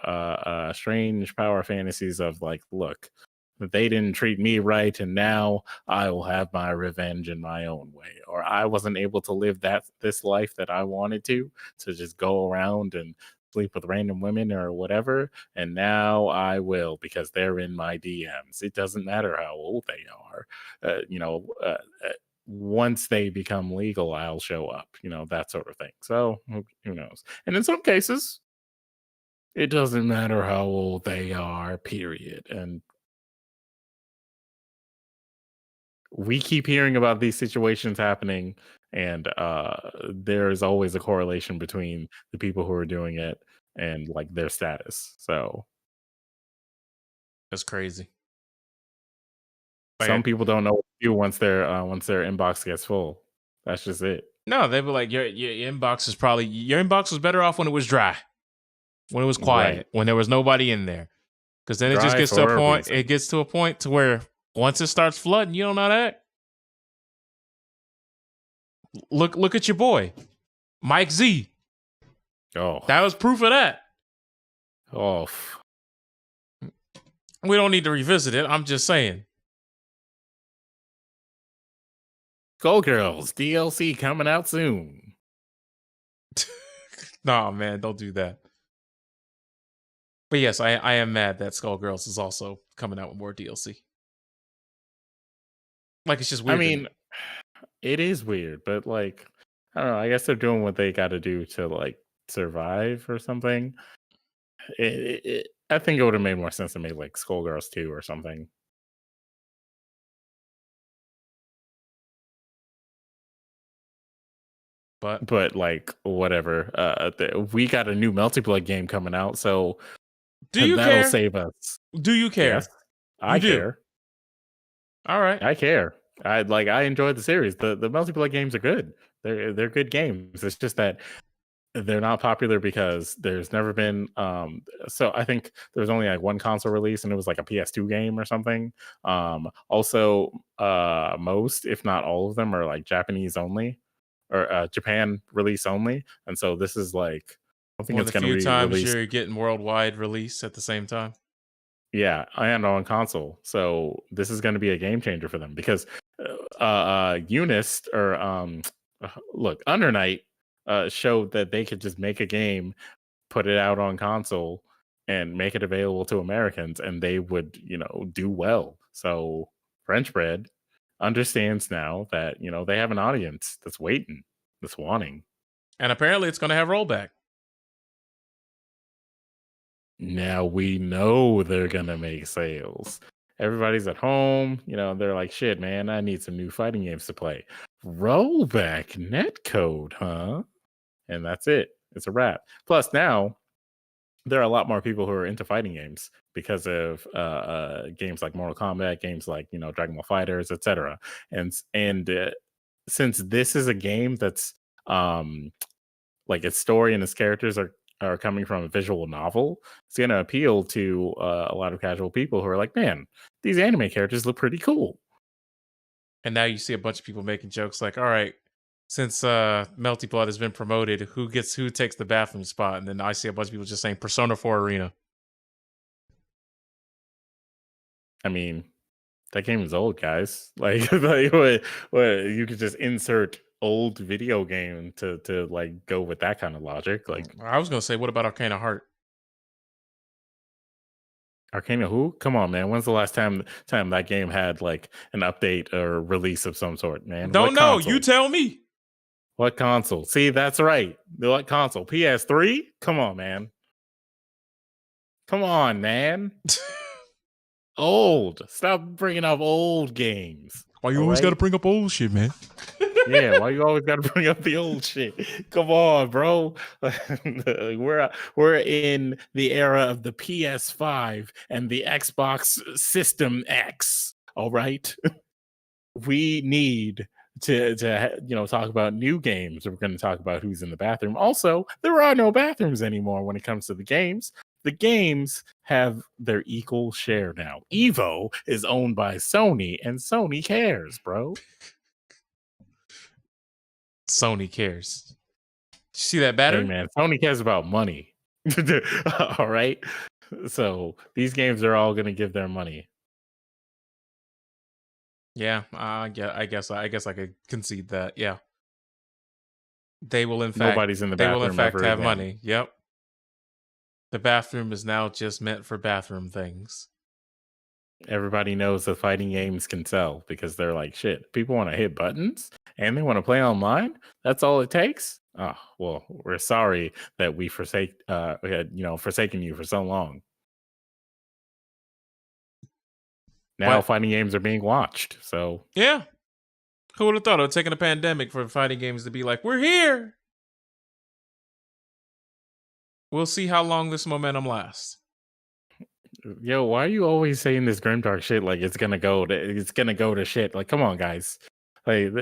strange power fantasies of like, look, they didn't treat me right, and now I will have my revenge in my own way, or I wasn't able to live this life that I wanted to just go around and sleep with random women or whatever, and now I will because they're in my DMs. It doesn't matter how old they are. Once they become legal, I'll show up, that sort of thing. So who knows? And in some cases, it doesn't matter how old they are, period. And we keep hearing about these situations happening, and there's always a correlation between the people who are doing it and like their status. So That's crazy. some Like, people don't know what to do once their inbox gets full. That's just it. no, they were like, your inbox is probably your inbox was better off when it was dry, when it was quiet, Right. when there was nobody in there. Because then it just Dry gets to a for a point. reason. It gets to a point to where once it starts flooding, you don't know how to act. Look at your boy, Mike Z. Oh. That was proof of that. Oh. We don't need to revisit it. I'm just saying. Skullgirls DLC coming out soon. Nah, man, don't do that. But yes, I am mad that Skullgirls is also coming out with more DLC. Like, it's just weird. I mean, it is weird, but like, I don't know. I guess they're doing what they got to do to like survive or something. I think it would have made more sense to make like Skullgirls 2 or something. But like whatever. We got a new multiplayer game coming out, so do you that'll care? save us. Do you care? Yes, I care. All right. I care. I enjoyed the series. The multiplayer games are good. They're good games. It's just that they're not popular because there's never been so I think there was only like one console release, and it was like a PS2 game or something. Also most, if not all of them, are like Japanese only, or Japan release only. And so this is like, I don't think One it's of the going to few be times released. you're getting worldwide release at the same time. Yeah, and on console. So this is going to be a game changer for them because Unist or look, Undernight showed that they could just make a game, put it out on console, and make it available to Americans, and they would, do well. So French Bread understands now that, they have an audience that's waiting, that's wanting. And apparently it's going to have rollback. Now we know they're going to make sales. Everybody's at home, they're like, shit, man, I need some new fighting games to play. Rollback netcode, huh? And that's it. It's a wrap. Plus, now there are a lot more people who are into fighting games because of games like Mortal Kombat, games like Dragon Ball Fighters, etc. And since this is a game that's like its story and its characters are coming from a visual novel, it's going to appeal to a lot of casual people who are like, man, these anime characters look pretty cool. And now you see a bunch of people making jokes like, all right, since Melty Blood has been promoted, who takes the bathroom spot? And then I see a bunch of people just saying Persona 4 Arena. I mean, that game is old, guys. Like, what you could just insert old video game to like go with that kind of logic. Like, I was gonna say, what about Arcana Heart? Arcana who? Come on, man. When's the last time that game had like an update or release of some sort, man? Don't What know. console? You tell me. What console? See, that's right. What console? PS3? Come on, man. Come on, man. Old. Stop bringing up old games. Why you all always got to right? bring up old shit, man? Yeah, why you always got to bring up the old shit? Come on, bro. We're in the era of the PS5 and the Xbox System X. All right, we need to talk about new games. We're going to talk about who's in the bathroom. Also, there are no bathrooms anymore when it comes to the games. The games have their equal share now. Evo is owned by Sony, and Sony cares, bro. Sony cares. Did you see that Hey battery? man, Sony cares about money. All right. So these games are all going to give their money. Yeah, I guess I could concede that. Yeah, they will in fact. Nobody's in the They bathroom will in fact ever have again. money. Yep. The bathroom is now just meant for bathroom things. Everybody knows that fighting games can sell because they're like, shit, people want to hit buttons and they want to play online. That's all it takes. Oh, well, we're sorry that we had forsaken you for so long. Now What? fighting games are being watched. So Yeah. Who would have thought it would taken a pandemic for fighting games to be like, we're here. We'll see how long this momentum lasts. yo, why are you always saying this grimdark shit like it's gonna go to shit? Like, come on, guys. Like,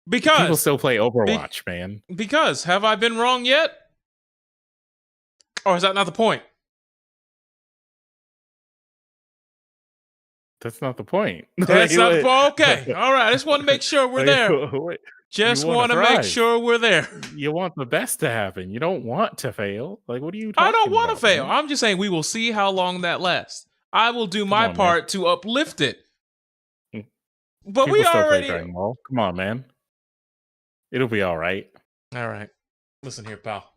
Because people still play Overwatch, man. Because have I been wrong yet? Or is that not the point? That's not the point. That's not the point. Okay. All right. I just want to make sure we're there. Just want to make sure we're there. You want the best to happen. You don't want to fail. Like, what are you talking I don't want to about, fail. man? I'm just saying we will see how long that lasts. I will do my on, part to uplift it. Mm. But People we still already. play Dragon Ball. Come on, man. It'll be all right. All right. Listen here, pal.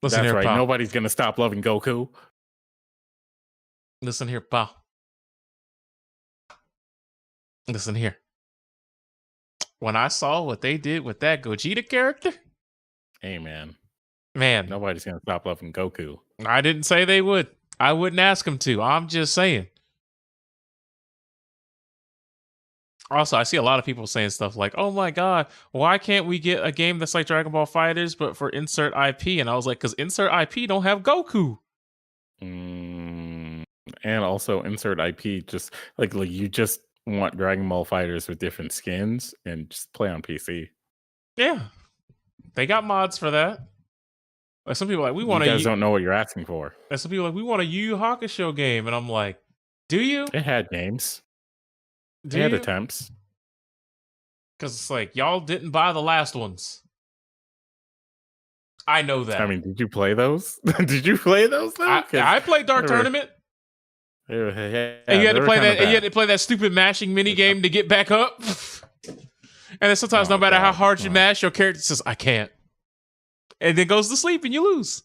That's right. Pal. Nobody's gonna stop loving Goku. Listen here, pal. Listen here. When I saw what they did with that Gogeta character, Hey, man. man, Nobody's gonna stop loving Goku. I didn't say they would. I wouldn't ask them to. I'm just saying. Also, I see a lot of people saying stuff like, oh my God, why can't we get a game that's like Dragon Ball FighterZ, but for insert IP? And I was like, because insert IP don't have Goku. And also insert IP, just like you just want Dragon Ball fighters with different skins and just play on PC. Yeah. They got mods for that. Like some people are like, we want You guys don't know what you're asking for. And some people are like, we want a Yu Yu Hakusho game. And I'm like, do you? It had games. Do They had you? attempts. Because it's like, y'all didn't buy the last ones. I know that. I mean, did you play those? Did you play those though? I played Dark Tournament. Yeah, And you had to play that. And You had to play that stupid mashing mini game to get back up. And then sometimes, Oh, no matter how God. hard you mash, your character says, "I can't," and then goes to sleep, and you lose.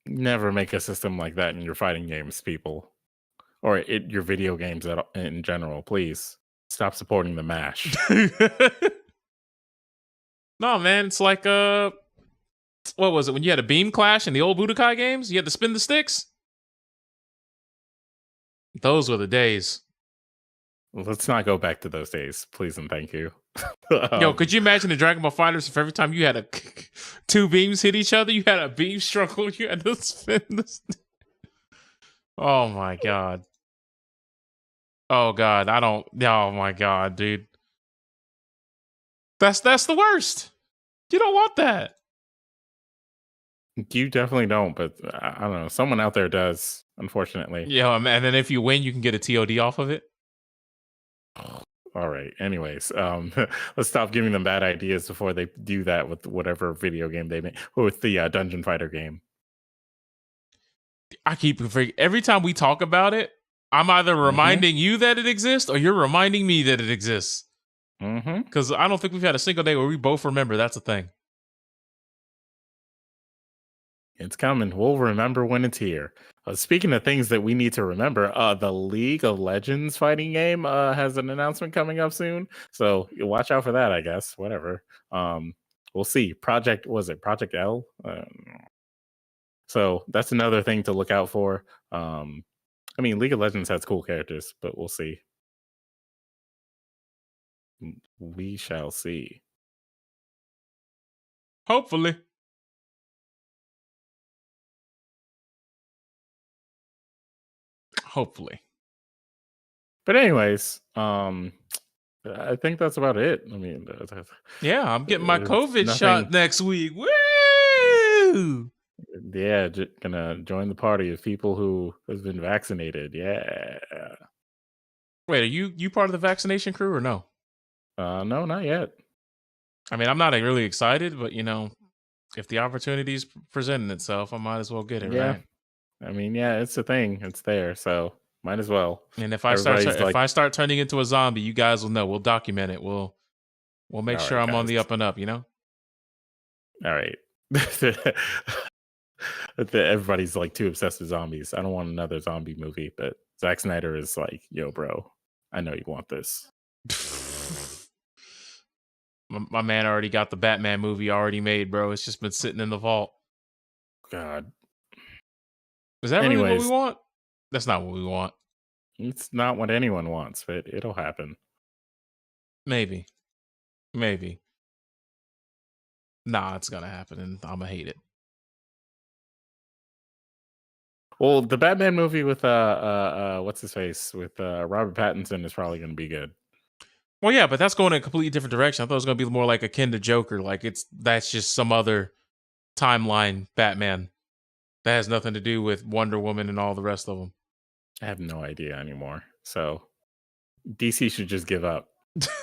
Never make a system like that in your fighting games, people, or your video games in general. Please stop supporting the mash. No, man, it's like what was it when you had a beam clash in the old Budokai games? You had to spin the sticks. Those were the days. Let's not go back to those days, please and thank you. Yo, could you imagine the Dragon Ball FighterZ if every time you had two beams hit each other, you had a beam struggle, you had to spin the stick? Oh my God. Oh God, oh my God, dude. That's the worst. You don't want that. You definitely don't, but I don't know. Someone out there does, unfortunately. Yeah, and then if you win, you can get a TOD off of it. All right. Anyways, let's stop giving them bad ideas before they do that with whatever video game they make, or with the Dungeon Fighter game. I keep every time we talk about it, I'm either reminding you that it exists or you're reminding me that it exists. Because I don't think we've had a single day where we both remember that's a thing. It's coming. We'll remember when it's here. Speaking of things that we need to remember, the League of Legends fighting game has an announcement coming up soon. So watch out for that, I guess. Whatever. We'll see. Project L? So that's another thing to look out for. I mean, League of Legends has cool characters, but we'll see. We shall see. Hopefully. Hopefully. But anyways, I think that's about it. I mean, yeah, I'm getting my COVID nothing... shot next week. Woo! Yeah, gonna join the party of people who have been vaccinated. Yeah. Wait, are you part of the vaccination crew or no? No, not yet. I mean, I'm not really excited, but you know, if the opportunity's presenting itself, I might as well get it, Yeah. right? I mean, yeah, it's a thing. It's there, so might as well. And if I start turning into a zombie, you guys will know. We'll document it. We'll make sure I'm on the up and up, you know? All right. Everybody's like too obsessed with zombies. I don't want another zombie movie, but Zack Snyder is like, yo, bro, I know you want this. My man already got the Batman movie already made, bro. It's just been sitting in the vault. God. Is that really what we want? That's not what we want. It's not what anyone wants, but it'll happen. Maybe. Nah, it's gonna happen, and I'm gonna hate it. Well, the Batman movie with what's his face with Robert Pattinson is probably gonna be good. Well, yeah, but that's going in a completely different direction. I thought it was gonna be more like akin to Joker, like that's just some other timeline Batman that has nothing to do with Wonder Woman and all the rest of them. I have no idea anymore. So DC should just give up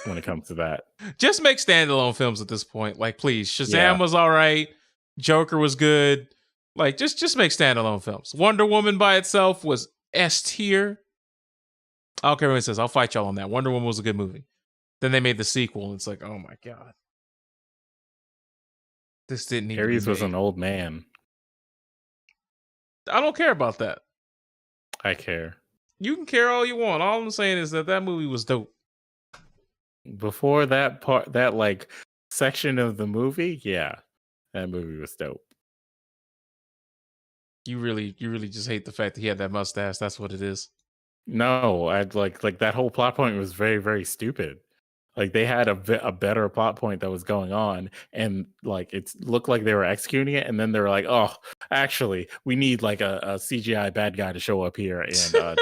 when it comes to that. Just make standalone films at this point. Like, please. Shazam was all right. Joker was good. Like, just make standalone films. Wonder Woman by itself was S tier. I don't care what it says. I'll fight y'all on that. Wonder Woman was a good movie. Then they made the sequel, and it's like, oh my God. This didn't need Ares to be was an old man. I don't care about that. I care. You can care all you want. All I'm saying is that movie was dope. Before that part, that like section of the movie, yeah, that movie was dope. You really just hate the fact that he had that mustache. That's what it is. No, I'd like that whole plot point was very, very stupid. Like they had a better plot point that was going on, and like it looked like they were executing it, and then they were like, "Oh, actually, we need like a CGI bad guy to show up here and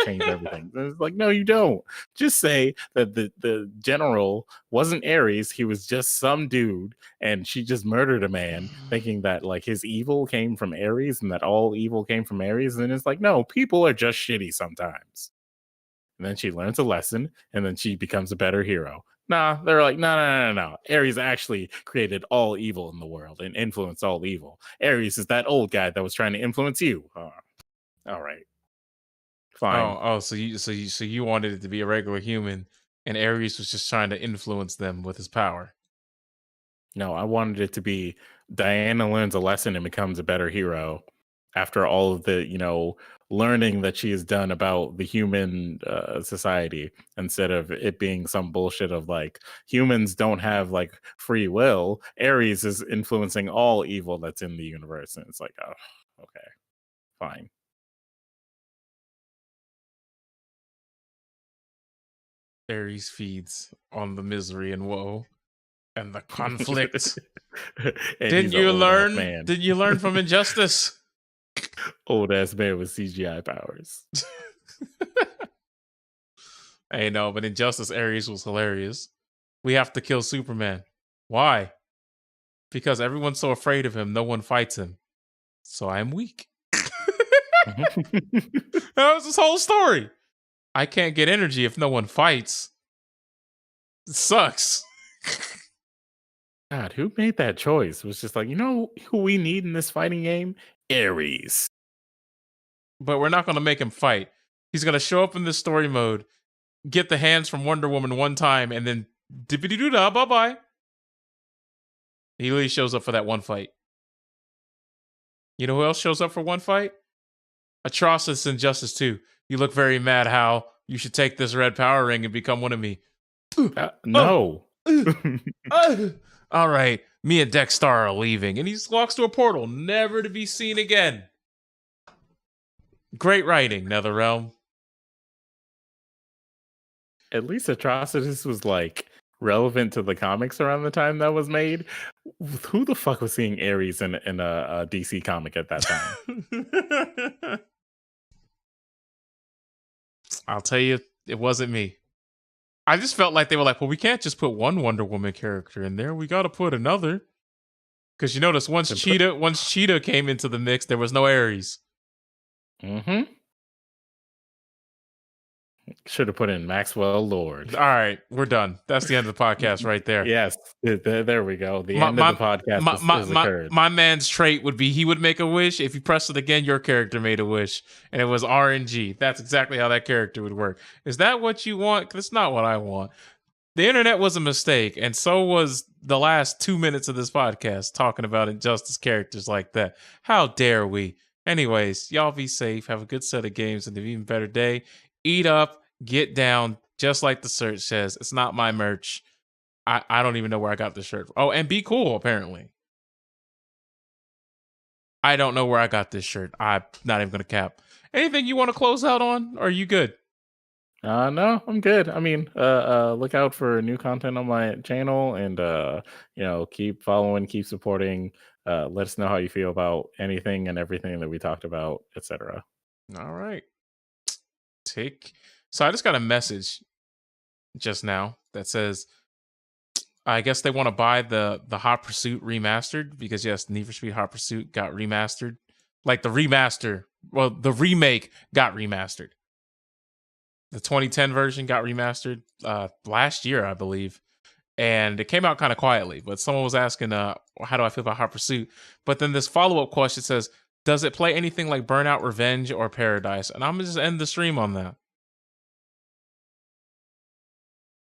change everything." It's like, no, you don't. Just say that the general wasn't Ares; he was just some dude, and she just murdered a man, thinking that like his evil came from Ares, and that all evil came from Ares. And it's like, no, people are just shitty sometimes. And then she learns a lesson, and then she becomes a better hero. Nah, they're like, no. Ares actually created all evil in the world and influenced all evil. Ares is that old guy that was trying to influence you. All right, fine. So you wanted it to be a regular human, and Ares was just trying to influence them with his power. No, I wanted it to be Diana learns a lesson and becomes a better hero after all of the, learning that she has done about the human society, instead of it being some bullshit of like humans don't have like free will. Ares is influencing all evil that's in the universe, and it's like, oh, okay, fine. Ares feeds on the misery and woe and the conflict. Didn't you learn? Did you learn from Injustice? Old ass man with CGI powers. Hey, no, but Injustice Ares was hilarious. We have to kill Superman. Why? Because everyone's so afraid of him, no one fights him. So I'm weak. That was his whole story. I can't get energy if no one fights. It sucks. God, who made that choice? It was just like, who we need in this fighting game? Ares. But we're not going to make him fight. He's going to show up in this story mode, get the hands from Wonder Woman one time, and then dippity-doo-dah, bye-bye. He really shows up for that one fight. You know who else shows up for one fight? Atrocitus in Justice 2. You look very mad, Hal. You should take this red power ring and become one of me. No. All right, me and Dexter are leaving. And he just walks to a portal, never to be seen again. Great writing, NetherRealm. At least Atrocitus was like relevant to the comics around the time that was made. Who the fuck was seeing Ares in a DC comic at that time? I'll tell you, it wasn't me. I just felt like they were like, well, we can't just put one Wonder Woman character in there. We got to put another. Because you notice once Cheetah came into the mix, there was no Ares. Mm-hmm. Should have put in Maxwell Lord. All right, we're done. That's the end of the podcast right there. Yes, there we go. The end of the podcast has occurred. My man's trait would be he would make a wish. If you press it again, your character made a wish. And it was RNG. That's exactly how that character would work. Is that what you want? That's not what I want. The internet was a mistake, and so was the last 2 minutes of this podcast talking about Injustice characters like that. How dare we? Anyways, y'all be safe. Have a good set of games and an even better day. Eat up, get down, just like the search says. It's not my merch. I don't even know where I got this shirt. Oh, and be cool, apparently. I don't know where I got this shirt. I'm not even going to cap. Anything you want to close out on? Or are you good? No, I'm good. I mean, look out for new content on my channel and, keep following, keep supporting. Let us know how you feel about anything and everything that we talked about, etc. All right. So I just got a message just now that says, I guess they want to buy the Hot Pursuit remastered because yes, Need for Speed Hot Pursuit got remastered. Like the remake got remastered. The 2010 version got remastered last year, I believe. And it came out kind of quietly, but someone was asking, how do I feel about Hot Pursuit? But then this follow-up question says, does it play anything like Burnout Revenge or Paradise? And I'm going to just end the stream on that.